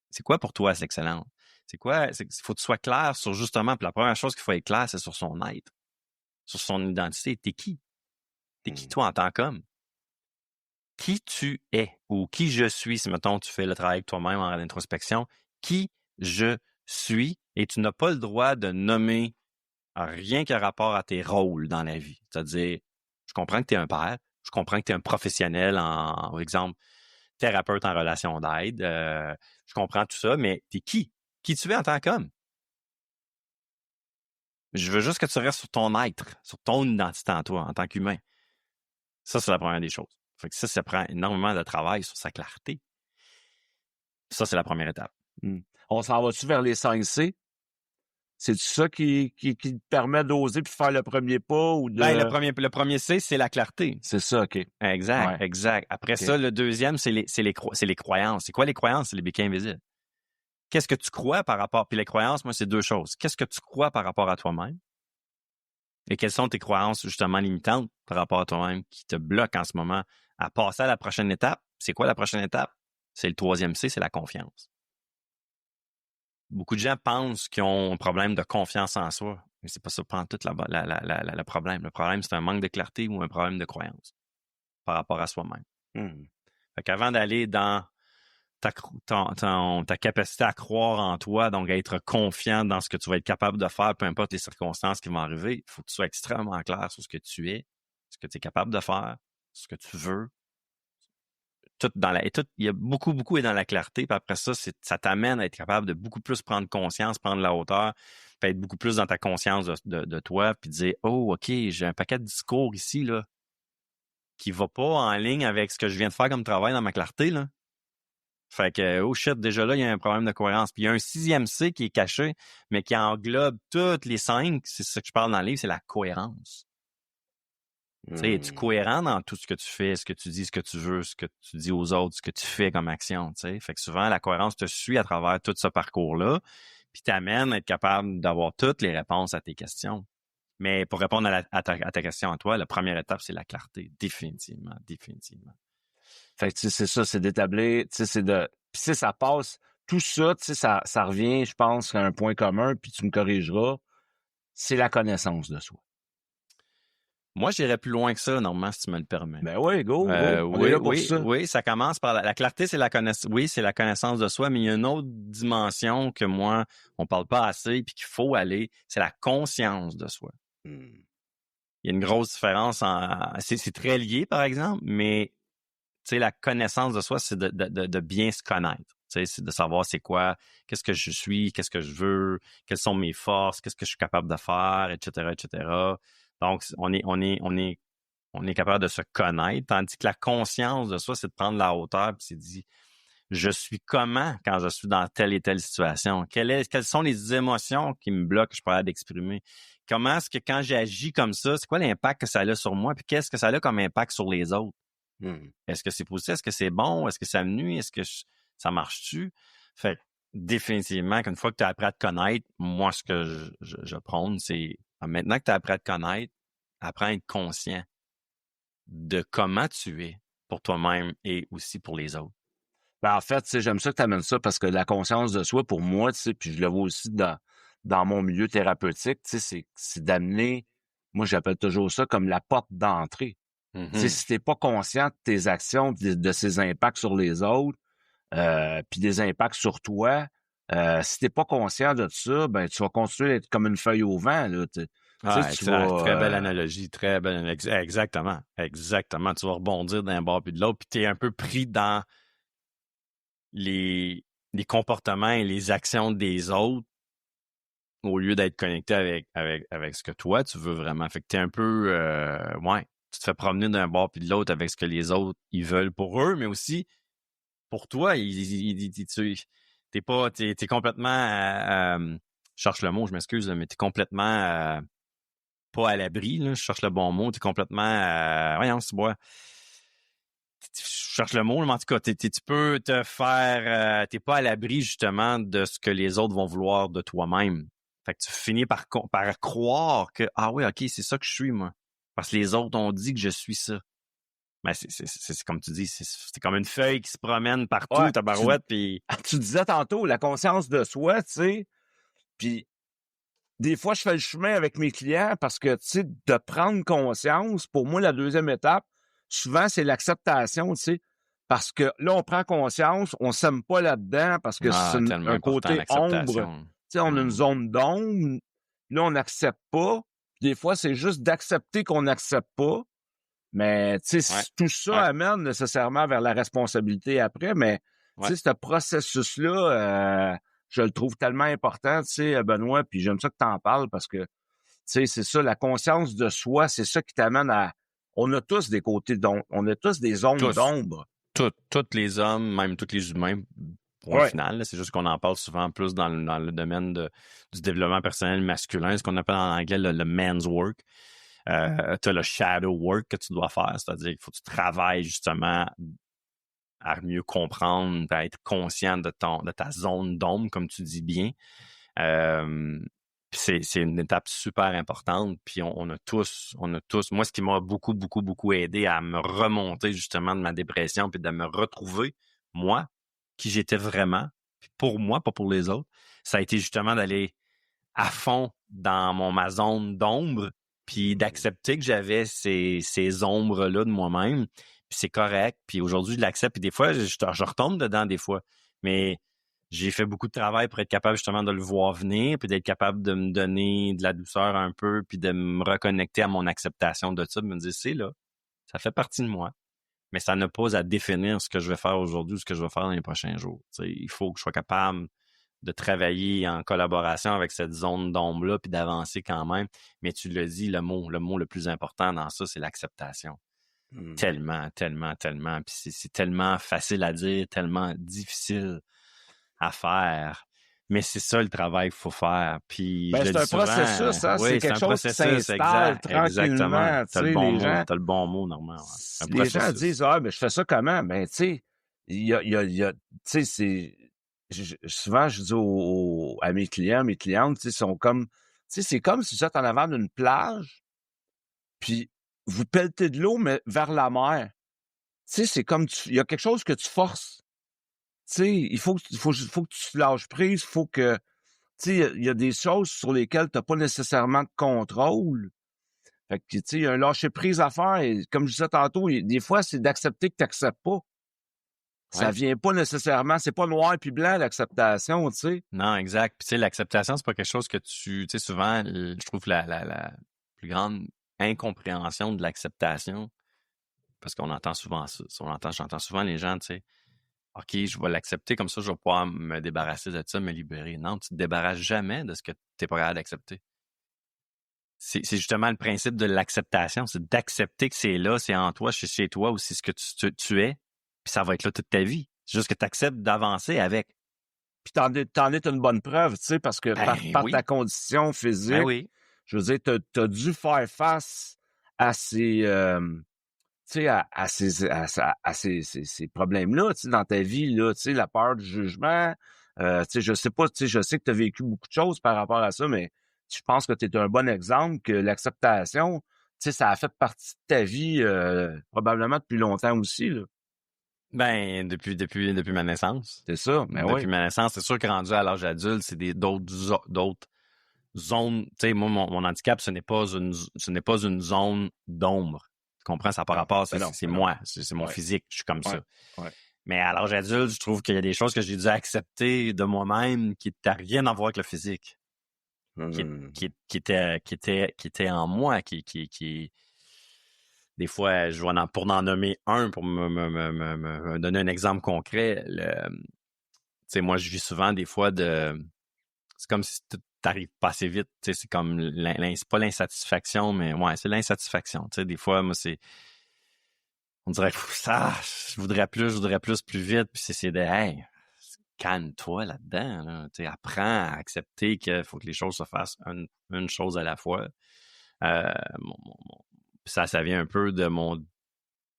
C'est quoi pour toi, cette excellence? C'est quoi? Il faut que tu sois clair sur justement, puis la première chose qu'il faut être clair, c'est sur son être, sur son identité. T'es qui? T'es qui toi en tant qu'homme? Qui tu es ou qui je suis, si mettons tu fais le travail avec toi-même en introspection, qui je suis, et tu n'as pas le droit de nommer rien qui a rapport à tes rôles dans la vie. C'est-à-dire, je comprends que tu es un père, je comprends que tu es un professionnel par exemple, thérapeute en relation d'aide, je comprends tout ça, mais t'es qui? Qui tu es en tant qu'homme? Je veux juste que tu restes sur ton être, sur ton identité en toi, en tant qu'humain. Ça, c'est la première des choses. Fait que ça prend énormément de travail sur sa clarté. Ça, c'est la première étape. On s'en va-tu vers les 5 C? C'est ça qui te permet d'oser puis faire le premier pas ou de... Le premier C, c'est la clarté. C'est ça, OK. Exact, exact. Après ça, le deuxième, c'est les croyances. C'est quoi les croyances? C'est les béquilles invisibles. Qu'est-ce que tu crois par rapport... Puis les croyances, moi, c'est deux choses. Qu'est-ce que tu crois par rapport à toi-même? Et quelles sont tes croyances, justement, limitantes par rapport à toi-même qui te bloquent en ce moment à passer à la prochaine étape? C'est quoi la prochaine étape? C'est le troisième C, c'est la confiance. Beaucoup de gens pensent qu'ils ont un problème de confiance en soi, mais c'est pas ça pantoute le problème. Le problème, c'est un manque de clarté ou un problème de croyance par rapport à soi-même. Fait qu'avant d'aller dans ta capacité à croire en toi, donc à être confiant dans ce que tu vas être capable de faire, peu importe les circonstances qui vont arriver, il faut que tu sois extrêmement clair sur ce que tu es, ce que tu es capable de faire, ce que tu veux. Il y a beaucoup est dans la clarté, puis après ça, ça t'amène à être capable de beaucoup plus prendre conscience, prendre la hauteur, puis être beaucoup plus dans ta conscience de toi, puis dire « Oh, OK, j'ai un paquet de discours ici, là, qui va pas en ligne avec ce que je viens de faire comme travail dans ma clarté, là. » Fait que, oh shit, déjà là, il y a un problème de cohérence. Puis il y a un 6e C qui est caché, mais qui englobe toutes les 5, c'est ça que je parle dans le livre, c'est la cohérence. Tu sais, es-tu cohérent dans tout ce que tu fais, ce que tu dis, ce que tu veux, ce que tu dis aux autres, ce que tu fais comme action, tu sais? Fait que souvent, la cohérence te suit à travers tout ce parcours-là, puis t'amène à être capable d'avoir toutes les réponses à tes questions. Mais pour répondre à ta question à toi, la première étape, c'est la clarté. Définitivement. Fait que, tu sais, c'est ça, c'est d'établir, tu sais, c'est de... Puis, tu sais, ça passe... Tout ça, tu sais, ça revient, je pense, à un point commun, puis tu me corrigeras, c'est la connaissance de soi. Moi, j'irais plus loin que ça, normalement, si tu me le permets. Ben oui, go. On est là pour ça. Oui, ça commence par la clarté, c'est la connaissance. Oui, c'est la connaissance de soi, mais il y a une autre dimension que moi, on parle pas assez, puis qu'il faut aller, c'est la conscience de soi. Il y a une grosse différence. C'est très lié, par exemple, mais tu sais, la connaissance de soi, c'est de bien se connaître. Tu sais, c'est de savoir c'est quoi, qu'est-ce que je suis, qu'est-ce que je veux, quelles sont mes forces, qu'est-ce que je suis capable de faire, etc., etc. Donc, on est capable de se connaître, tandis que la conscience de soi, c'est de prendre la hauteur, puis c'est de dire, je suis comment quand je suis dans telle et telle situation? Quelles sont les émotions qui me bloquent, que je pourrais d'exprimer? Comment est-ce que quand j'agis comme ça, c'est quoi l'impact que ça a sur moi? Puis qu'est-ce que ça a comme impact sur les autres? Est-ce que c'est positif? Est-ce que c'est bon? Est-ce que ça me nuit? Est-ce que ça marche-tu? Fait que, définitivement, qu'une fois que tu as appris à te connaître, moi, ce que je prône, c'est maintenant que tu as appris à te connaître, apprends à être conscient de comment tu es pour toi-même et aussi pour les autres. Ben, en fait, tu sais, j'aime ça que tu amènes ça parce que la conscience de soi, pour moi, tu sais, puis je le vois aussi dans mon milieu thérapeutique, tu sais, c'est d'amener, moi, j'appelle toujours ça comme la porte d'entrée. Tu sais, si t'es pas conscient de tes actions, de ses impacts sur les autres, puis des impacts sur toi, si t'es pas conscient de ça, ben tu vas continuer d'être comme une feuille au vent, là. Tu sais, tu excellent. vas... Très belle analogie, très belle. Exactement. Exactement. Tu vas rebondir d'un bord puis de l'autre, puis tu es un peu pris dans les comportements et les actions des autres au lieu d'être connecté avec ce que toi, tu veux vraiment. Fait que t'es un peu... tu te fais promener d'un bord puis de l'autre avec ce que les autres, ils veulent pour eux, mais aussi pour toi. T'es complètement... je cherche le mot, je m'excuse, mais t'es complètement... pas à l'abri, là, je cherche le bon mot, t'es complètement... voyons, c'est moi. Je cherche le mot, mais en tout cas, tu peux te faire... t'es pas à l'abri, justement, de ce que les autres vont vouloir de toi-même. Fait que tu finis par croire que, ah oui, OK, c'est ça que je suis, moi. Parce que les autres ont dit que je suis ça. Mais c'est comme tu dis, c'est comme une feuille qui se promène partout, Ouais, ta barouette, puis... tu disais tantôt, la conscience de soi, tu sais, puis des fois, je fais le chemin avec mes clients parce que, tu sais, de prendre conscience, pour moi, la deuxième étape, souvent, c'est l'acceptation, tu sais, parce que là, on prend conscience, on s'aime pas là-dedans parce que c'est tellement un important, côté ombre. l'acceptation. Tu sais, on a une zone d'ombre, là, on n'accepte pas. Des fois, c'est juste d'accepter qu'on n'accepte pas. Mais, tu sais, tout ça amène nécessairement vers la responsabilité après, mais, tu sais, ce processus-là, je le trouve tellement important, tu sais, Benoît, puis j'aime ça que tu en parles parce que, tu sais, c'est ça, la conscience de soi, c'est ça qui t'amène à... On a tous des côtés d'ombre, on a tous des zones d'ombre. Tous les hommes, même tous les humains, point final. Là, c'est juste qu'on en parle souvent plus dans le domaine du développement personnel masculin, ce qu'on appelle en anglais le man's work. Tu as le shadow work que tu dois faire, c'est-à-dire qu'il faut que tu travailles justement à mieux comprendre, à être conscient de ta zone d'ombre, comme tu dis bien. C'est une étape super importante, puis on a tous, moi, ce qui m'a beaucoup, beaucoup, beaucoup aidé à me remonter justement de ma dépression, puis de me retrouver, moi, qui j'étais vraiment, puis pour moi, pas pour les autres, ça a été justement d'aller à fond dans ma zone d'ombre, puis d'accepter que j'avais ces ombres-là de moi-même, puis c'est correct, puis aujourd'hui, je l'accepte, puis des fois, je retombe dedans des fois, mais j'ai fait beaucoup de travail pour être capable justement de le voir venir, puis d'être capable de me donner de la douceur un peu, puis de me reconnecter à mon acceptation de ça, de me dire, c'est là, ça fait partie de moi, mais ça n'a pas à définir ce que je vais faire aujourd'hui ou ce que je vais faire dans les prochains jours. T'sais, il faut que je sois capable de travailler en collaboration avec cette zone d'ombre-là, puis d'avancer quand même. Mais tu l'as dit, le mot le plus important dans ça, c'est l'acceptation. Tellement, tellement, tellement. Puis c'est tellement facile à dire, tellement difficile à faire. Mais c'est ça le travail qu'il faut faire. Puis ben, je c'est un souvent, processus, hein? Oui, C'est quelque chose qui s'installe tranquillement. Exactement. T'as le bon mot, Normand. Ouais. Les gens disent, mais je fais ça comment? Ben, tu sais, il y a tu sais, c'est... souvent, je dis à mes clients, mes clientes, tu sais, sont comme... Tu sais, c'est comme si vous êtes en avant d'une plage, puis vous pelletez de l'eau, mais vers la mer. Tu sais, c'est comme... Il y a quelque chose que tu forces. Tu sais, il faut que tu lâches prise, il faut que... Tu sais, il y a des choses sur lesquelles tu n'as pas nécessairement de contrôle. Fait que, tu sais, il y a un lâcher-prise à faire. Et comme je disais tantôt, des fois, c'est d'accepter que tu n'acceptes pas. Ça vient pas nécessairement, c'est pas noir puis blanc, l'acceptation, tu sais. Non, exact. Puis, tu sais, l'acceptation, c'est pas quelque chose que tu sais, souvent, je trouve que la plus grande incompréhension de l'acceptation, parce qu'on entend souvent ça, j'entends souvent les gens, tu sais, OK, je vais l'accepter, comme ça, je vais pouvoir me débarrasser de ça, me libérer. Non, tu te débarrasses jamais de ce que tu n'es pas capable d'accepter. C'est justement le principe de l'acceptation, c'est d'accepter que c'est là, c'est en toi, c'est chez toi, ou c'est ce que tu es, puis ça va être là toute ta vie. C'est juste que tu acceptes d'avancer avec. Puis t'en es une bonne preuve, tu sais, parce que par ta condition physique, oui. je veux dire, t'as dû faire face à ces sais, ces problèmes-là, tu sais, dans ta vie, là, tu sais, la peur du jugement. Tu sais, je sais pas, tu sais, je sais que tu as vécu beaucoup de choses par rapport à ça, mais je pense que tu es un bon exemple que l'acceptation, tu sais, ça a fait partie de ta vie probablement depuis longtemps aussi, là. Ben, depuis ma naissance. C'est ça, mais oui. Depuis ma naissance, c'est sûr que rendu à l'âge adulte, c'est d'autres zones. Tu sais, moi, mon handicap, ce n'est pas une zone d'ombre. Tu comprends? Ça n'a pas rapport, c'est moi. C'est mon physique. Je suis comme ça. Ouais. Mais à l'âge adulte, je trouve qu'il y a des choses que j'ai dû accepter de moi-même qui n'ont rien à voir avec le physique. Qui était en moi, des fois, pour en nommer un, pour me donner un exemple concret, tu sais, moi, je vis souvent des fois c'est comme si tout t'arrive pas assez vite, tu sais, c'est comme, c'est pas l'insatisfaction, mais ouais, c'est l'insatisfaction, tu sais, des fois, moi, on dirait que je voudrais plus vite, puis c'est de, hey, calme-toi là-dedans, là. Tu sais, apprends à accepter qu'il faut que les choses se fassent une chose à la fois. Ça vient un peu de mon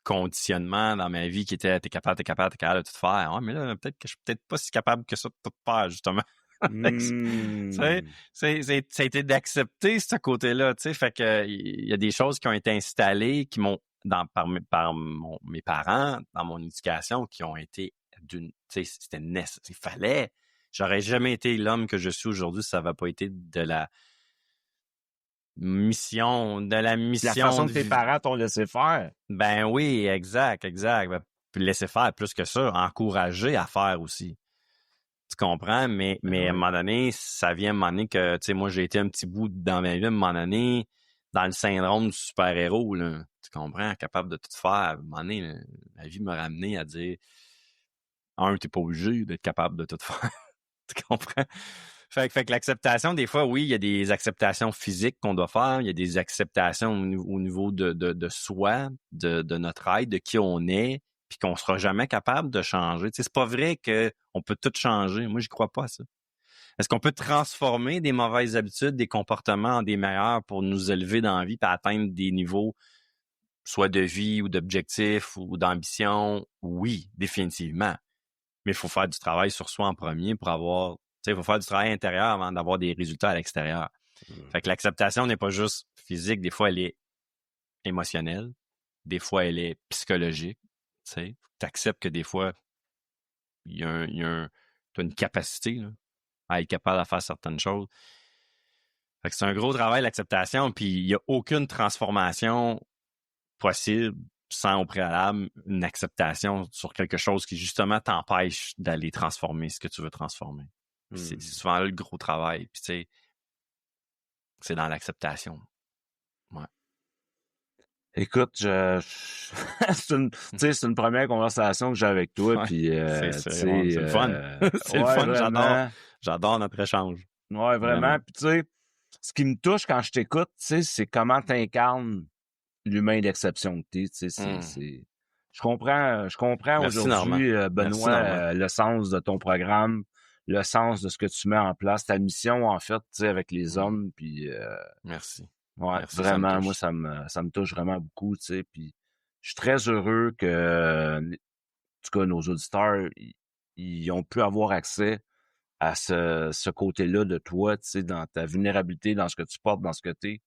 conditionnement dans ma vie qui était t'es capable de tout faire. Ouais, mais là, peut-être que je suis peut-être pas si capable que ça de tout faire, justement. Ça a été d'accepter ce côté-là, tu sais. Fait que il y a des choses qui ont été installées qui m'ont par mes parents, dans mon éducation, qui ont été tu sais, c'était nécessaire. Il fallait. J'aurais jamais été l'homme que je suis aujourd'hui si ça n'avait pas été de la mission. La façon que tes parents t'ont laissé faire. Ben oui, exact. Ben, laisser faire plus que ça, encourager à faire aussi. Tu comprends? Mais à un moment donné, ça vient à un moment donné que, tu sais, moi, j'ai été un petit bout dans ma vie, à un moment donné, dans le syndrome du super-héros, là. Tu comprends? Capable de tout faire. À un moment donné, là, la vie m'a ramené à dire, t'es pas obligé d'être capable de tout faire. Tu comprends? Fait que l'acceptation, des fois, oui, il y a des acceptations physiques qu'on doit faire, il y a des acceptations au niveau de soi, de notre être, de qui on est, puis qu'on sera jamais capable de changer. Tu sais, c'est pas vrai qu'on peut tout changer. Moi, j'y crois pas à ça. Est-ce qu'on peut transformer des mauvaises habitudes, des comportements en des meilleurs pour nous élever dans la vie et atteindre des niveaux, soit de vie ou d'objectifs ou d'ambition? Oui, définitivement. Mais il faut faire du travail sur soi en premier pour avoir... Tu sais, il faut faire du travail intérieur avant d'avoir des résultats à l'extérieur. Fait que l'acceptation n'est pas juste physique. Des fois, elle est émotionnelle. Des fois, elle est psychologique. Tu sais, tu acceptes que des fois, tu as une capacité là, à être capable de faire certaines choses. Fait que c'est un gros travail, l'acceptation. Puis, il n'y a aucune transformation possible sans au préalable une acceptation sur quelque chose qui, justement, t'empêche d'aller transformer ce que tu veux transformer. C'est souvent là le gros travail. Puis, tu sais, c'est dans l'acceptation. Ouais. Écoute, c'est une première conversation que j'ai avec toi. Ouais, puis, c'est le fun. C'est le fun. J'adore notre échange. Ouais, vraiment. Puis, tu sais, ce qui me touche quand je t'écoute, tu sais, c'est comment tu incarnes l'humain d'exception que t'es. Tu sais, je comprends aujourd'hui, Benoît, le sens de ton programme, le sens de ce que tu mets en place, ta mission, en fait, tu sais, avec les hommes. Puis, merci. Ouais, merci, vraiment, moi, ça me touche vraiment beaucoup, tu sais. Puis, je suis très heureux que, en tout cas, nos auditeurs, ils ont pu avoir accès à ce côté-là de toi, tu sais, dans ta vulnérabilité, dans ce que tu portes, dans ce que t'es,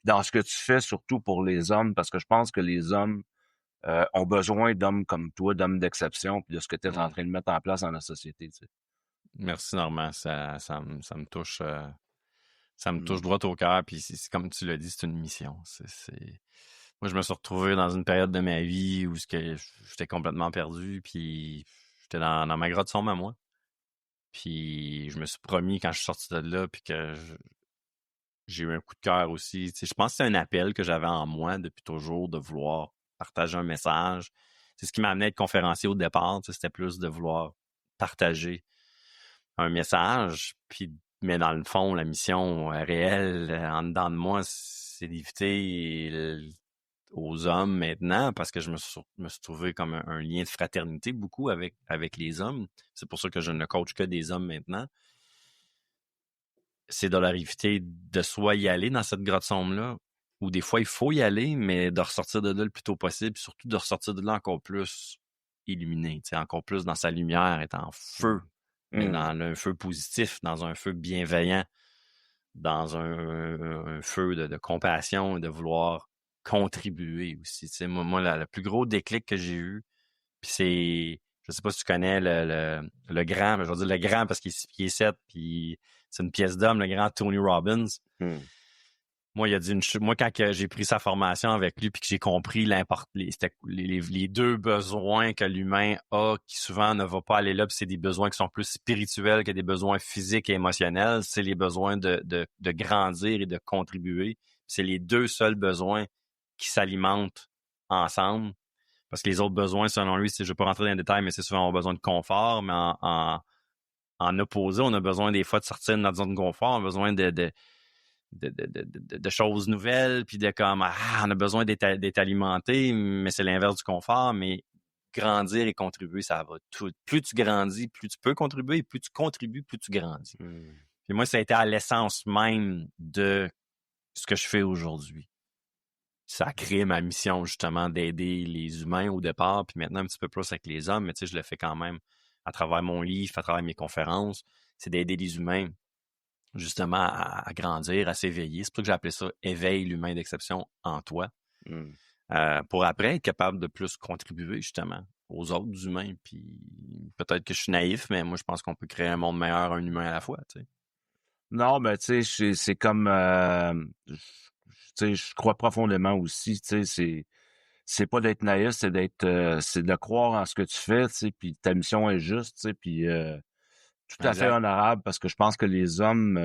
dans ce que tu fais, surtout pour les hommes, parce que je pense que les hommes ont besoin d'hommes comme toi, d'hommes d'exception, puis de ce que tu es en train de mettre en place dans la société, tu sais. Merci, Normand. Ça me touche. Ça me touche droit au cœur, puis c'est comme tu l'as dit, c'est une mission. Moi, je me suis retrouvé dans une période de ma vie où j'étais complètement perdu, puis j'étais dans ma grotte sombre à moi. Puis je me suis promis quand je suis sorti de là, puis que j'ai eu un coup de cœur aussi. Tu sais, je pense que c'est un appel que j'avais en moi depuis toujours de vouloir partager un message. C'est ce qui m'a amené à être conférencier au départ. Tu sais, c'était plus de vouloir partager un message, puis mais dans le fond, la mission réelle, en dedans de moi, c'est d'éviter aux hommes maintenant, parce que je me suis trouvé comme un lien de fraternité beaucoup avec les hommes. C'est pour ça que je ne coach que des hommes maintenant. C'est de leur éviter de soit y aller dans cette grotte sombre-là, où des fois, il faut y aller, mais de ressortir de là le plus tôt possible, puis surtout de ressortir de là encore plus illuminé, encore plus dans sa lumière, être en feu, mais dans un feu positif, dans un feu bienveillant, dans un feu de compassion et de vouloir contribuer aussi. Moi, le plus gros déclic que j'ai eu, puis c'est, je sais pas si tu connais le grand, mais je vais dire le grand parce qu'il est 6 pieds 7, puis c'est une pièce d'homme, le grand Tony Robbins. Moi, il a dit moi, quand j'ai pris sa formation avec lui puis que j'ai compris les deux besoins que l'humain a, qui souvent ne va pas aller là, puis c'est des besoins qui sont plus spirituels que des besoins physiques et émotionnels, c'est les besoins de grandir et de contribuer. C'est les deux seuls besoins qui s'alimentent ensemble. Parce que les autres besoins, selon lui, je ne vais pas rentrer dans les détails, mais c'est souvent on a besoin de confort, mais en opposé, on a besoin des fois de sortir de notre zone de confort, on a besoin de choses nouvelles, puis de comme, on a besoin d'être alimenté, mais c'est l'inverse du confort, mais grandir et contribuer, ça va tout. Plus tu grandis, plus tu peux contribuer, plus tu contribues, plus tu grandis. Puis moi, ça a été à l'essence même de ce que je fais aujourd'hui. Ça a créé ma mission, justement, d'aider les humains au départ, puis maintenant un petit peu plus avec les hommes, mais tu sais, je le fais quand même à travers mon livre, à travers mes conférences, c'est d'aider les humains justement à grandir, à s'éveiller. C'est pour ça que j'ai appelé ça « Éveille l'humain d'exception en toi ». Pour après être capable de plus contribuer justement aux autres humains. Puis peut-être que je suis naïf, mais moi je pense qu'on peut créer un monde meilleur, un humain à la fois, tu sais. Non, mais tu sais, c'est comme tu sais, je crois profondément aussi, tu sais, c'est pas d'être naïf, c'est de croire en ce que tu fais, tu sais, puis ta mission est juste, tu sais, puis tout à fait honorable, parce que je pense que les hommes,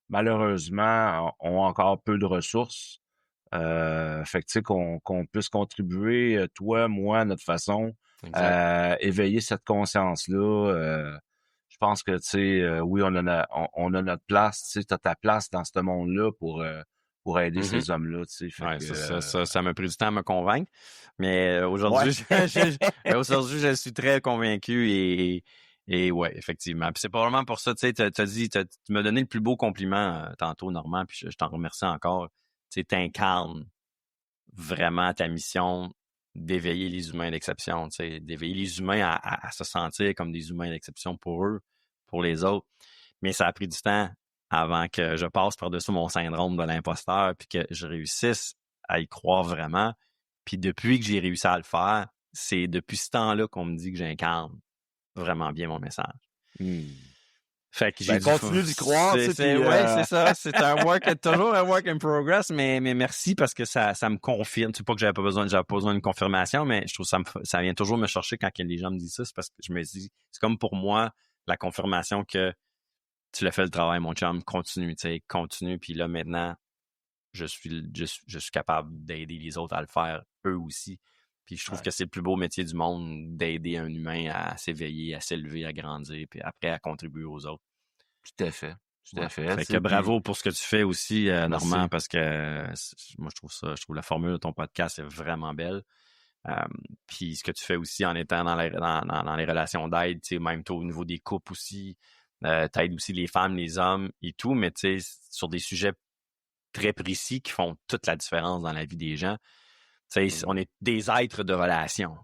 malheureusement, ont encore peu de ressources. Fait que tu sais, qu'on puisse contribuer, toi, moi, à notre façon, éveiller cette conscience-là. Je pense que, tu sais, oui, on a notre place, tu sais, t'as ta place dans ce monde-là pour aider ces hommes-là, tu sais. Ouais, ça m'a pris du temps à me convaincre, mais aujourd'hui, aujourd'hui, je suis très convaincu et ouais, effectivement. Puis c'est probablement pour ça, tu sais, tu m'as donné le plus beau compliment tantôt, Normand, puis je t'en remercie encore. Tu sais, t'incarnes vraiment ta mission d'éveiller les humains d'exception, tu sais, d'éveiller les humains à se sentir comme des humains d'exception pour eux, pour les autres. Mais ça a pris du temps avant que je passe par-dessus mon syndrome de l'imposteur puis que je réussisse à y croire vraiment. Puis depuis que j'ai réussi à le faire, c'est depuis ce temps-là qu'on me dit que j'incarne vraiment bien mon message. Fait que j'ai continue d'y croire. Ouais, c'est ça. C'est toujours un work in progress, mais merci parce que ça me confirme. C'est pas que j'avais pas besoin d'une confirmation, mais je trouve que ça vient toujours me chercher quand les gens me disent ça. C'est parce que je me dis, c'est comme pour moi la confirmation que tu l'as fait le travail, mon chum. Continue. Puis là maintenant, je suis capable d'aider les autres à le faire eux aussi. Puis je trouve que c'est le plus beau métier du monde d'aider un humain à s'éveiller, à s'élever, à grandir, puis après à contribuer aux autres. Tout à fait. Fait que bravo pour ce que tu fais aussi, Normand, parce que moi je trouve la formule de ton podcast est vraiment belle. Puis ce que tu fais aussi en étant dans les relations d'aide, tu sais, même toi au niveau des couples aussi, t'aides aussi les femmes, les hommes et tout, mais tu sais, sur des sujets très précis qui font toute la différence dans la vie des gens. Tu sais, on est des êtres de relation.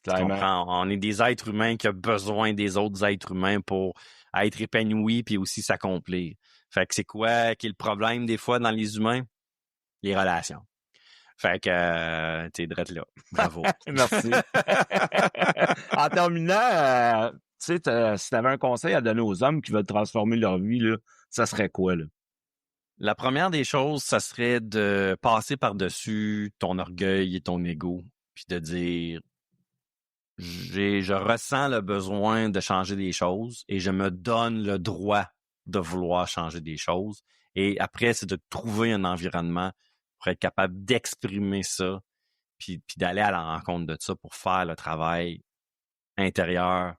Tu comprends? On est des êtres humains qui ont besoin des autres êtres humains pour être épanouis puis aussi s'accomplir. Fait que c'est quoi qui est le problème des fois dans les humains? Les relations. Fait que t'es drette là. Bravo. Merci. En terminant, tu sais, si t'avais un conseil à donner aux hommes qui veulent transformer leur vie, là, ça serait quoi, là? La première des choses, ça serait de passer par-dessus ton orgueil et ton ego, puis de dire je ressens le besoin de changer des choses et je me donne le droit de vouloir changer des choses. Et après, c'est de trouver un environnement pour être capable d'exprimer ça, puis d'aller à la rencontre de ça pour faire le travail intérieur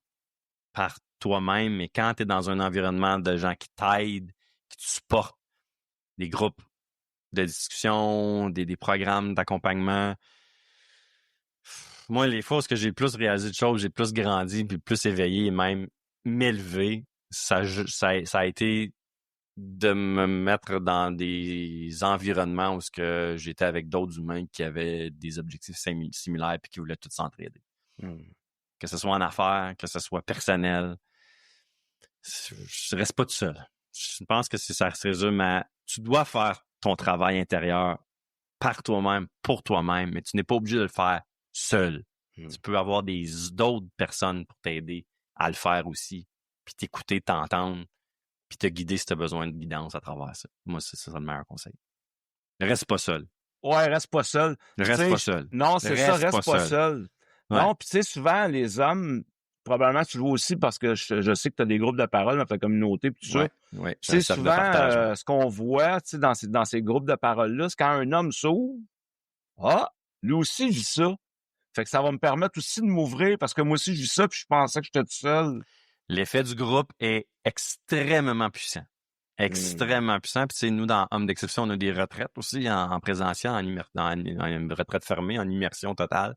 par toi-même. Mais quand tu es dans un environnement de gens qui t'aident, qui te supportent, des groupes de discussion, des programmes d'accompagnement. Moi, les fois où j'ai le plus réalisé de choses, j'ai le plus grandi, puis le plus éveillé et même m'élevé, ça a été de me mettre dans des environnements où j'étais avec d'autres humains qui avaient des objectifs similaires et qui voulaient tous s'entraider. Que ce soit en affaires, que ce soit personnel. Je reste pas tout seul. Je pense que ça se résume à tu dois faire ton travail intérieur par toi-même, pour toi-même, mais tu n'es pas obligé de le faire seul. Tu peux avoir d'autres personnes pour t'aider à le faire aussi, puis t'écouter, t'entendre, puis te guider si tu as besoin de guidance à travers ça. Moi, c'est ça le meilleur conseil. Reste pas seul. Ouais, reste pas seul. Reste pas seul. Non, c'est ça, reste pas seul. Ouais. Non, puis tu sais, souvent, les hommes, probablement tu le vois aussi parce que je sais que tu as des groupes de parole dans ta communauté puis tout ça. Ouais. C'est souvent ce qu'on voit dans ces groupes de parole-là, c'est quand un homme s'ouvre, lui aussi vit ça. Fait que ça va me permettre aussi de m'ouvrir parce que moi aussi je vis ça puis je pensais que j'étais tout seul. L'effet du groupe est extrêmement puissant. Extrêmement puissant. Puis tu sais, nous, dans Hommes d'exception, on a des retraites aussi en présentiel, en une retraite fermée, en immersion totale.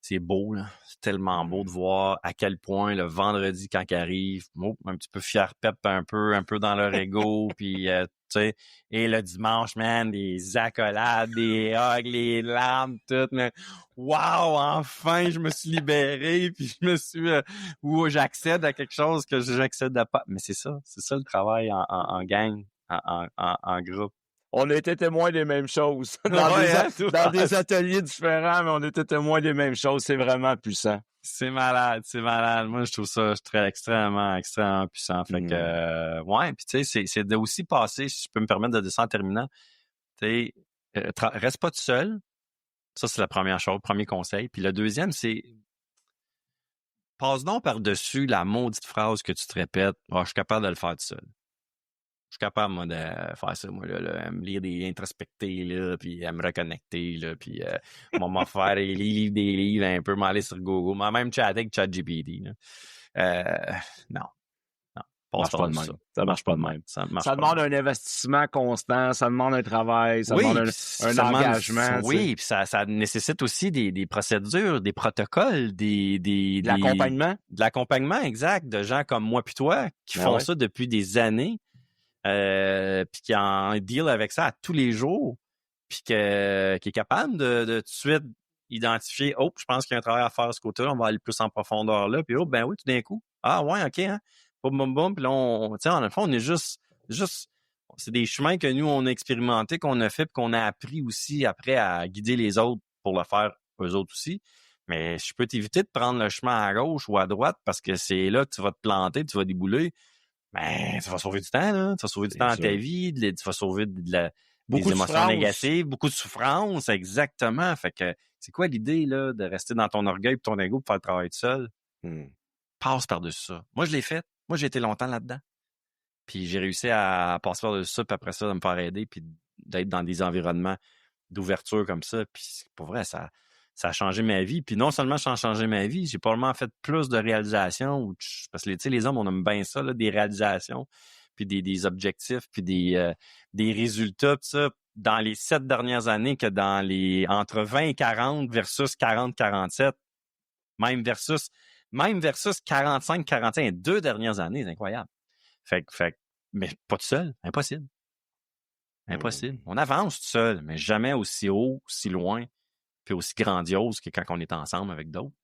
C'est beau, là. C'est tellement beau de voir à quel point le vendredi, quand il arrive, un petit peu fier-pep un peu dans leur ego, puis tu sais, et le dimanche, man, des accolades, des hugs, les larmes, tout, mais wow, enfin, je me suis libéré, puis je me suis, où j'accède à quelque chose que j'accède à pas. Mais c'est ça le travail en gang, en groupe. On a été témoins des mêmes choses dans des ateliers différents, mais on était témoins des mêmes choses. C'est vraiment puissant. C'est malade. Moi, je trouve ça extrêmement puissant. Fait que, puis tu sais, c'est de aussi passer, si je peux me permettre de dire ça en terminant, tu sais, reste pas tout seul. Ça, c'est la première chose, premier conseil. Puis le deuxième, c'est passe donc par-dessus la maudite phrase que tu te répètes. « je suis capable de le faire tout seul. » Je suis capable, moi, de faire ça, moi, là, à me lire introspecter, là, puis à me reconnecter, là, puis m'en faire des livres un peu, m'aller sur Google, même chatter avec ChatGPT, là. Non. Marche pas de même. Ça marche pas de même. Ça demande un investissement constant, ça demande un travail, ça demande un engagement. Oui, puis ça nécessite aussi des procédures, des protocoles, de l'accompagnement. De l'accompagnement, exact, de gens comme moi puis toi qui font ça depuis des années. Puis qui en deal avec ça à tous les jours, puis qui est capable de tout de suite identifier, je pense qu'il y a un travail à faire à ce côté-là, on va aller plus en profondeur là, puis ben oui, tout d'un coup, ok, hein, boum, puis là, en le fond, on est juste, c'est des chemins que nous, on a expérimentés, qu'on a fait, puis qu'on a appris aussi après à guider les autres pour le faire eux autres aussi. Mais je peux t'éviter de prendre le chemin à gauche ou à droite parce que c'est là que tu vas te planter, tu vas débouler. Ben, tu vas sauver du temps, là. Tu vas sauver du temps dans ta vie, tu vas sauver des émotions négatives, beaucoup de souffrance, exactement. Fait que, c'est quoi l'idée, là, de rester dans ton orgueil et ton ego pour faire le travail tout seul? Passe par-dessus ça. Moi, je l'ai fait. Moi, j'ai été longtemps là-dedans. Puis j'ai réussi à passer par-dessus ça, puis après ça, de me faire aider, puis d'être dans des environnements d'ouverture comme ça. Puis pour vrai, ça a changé ma vie. Puis non seulement ça a changé ma vie, j'ai probablement fait plus de réalisations. Parce que les hommes, on aime bien ça, là, des réalisations, puis des objectifs, puis des résultats, tout ça, dans les 7 dernières années que dans entre 20 et 40 versus 40-47, même versus 45-45, les 2 dernières années, c'est incroyable. Fait mais pas tout seul, impossible. On avance tout seul, mais jamais aussi haut, aussi loin, puis aussi grandiose que quand on est ensemble avec d'autres.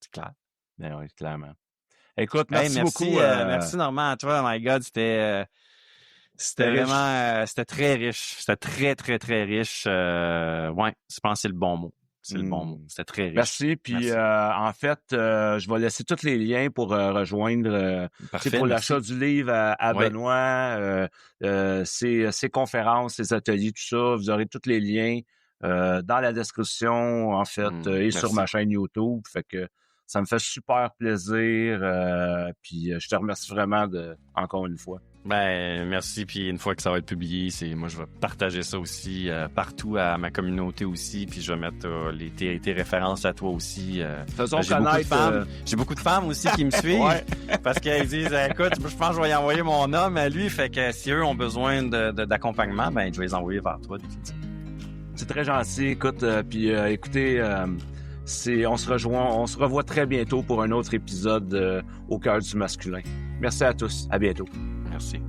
C'est clair. Ben oui, clairement. Écoute, merci beaucoup. Merci Normand à toi. My God, c'était vraiment, c'était très riche. C'était très, très, très riche. Je pense que c'est le bon mot. C'est le bon mot. C'était très riche. Merci. Puis, en fait, je vais laisser tous les liens pour rejoindre, pour l'achat du livre à Benoît, ses conférences, ses ateliers, tout ça. Vous aurez tous les liens dans la description, en fait, et sur ma chaîne YouTube. Fait que ça me fait super plaisir. Puis, je te remercie vraiment encore une fois. Ben, merci. Puis une fois que ça va être publié, moi, je vais partager ça aussi partout à ma communauté aussi. Puis je vais mettre tes références à toi aussi. Faisons connaître. J'ai beaucoup de femmes aussi qui me suivent parce qu'elles disent, écoute, je pense que je vais y envoyer mon homme à lui. Fait que si eux ont besoin d'accompagnement, ben, je vais les envoyer vers toi. C'est très gentil. Écoute, puis écoutez, on se revoit très bientôt pour un autre épisode au cœur du masculin. Merci à tous. À bientôt. Merci.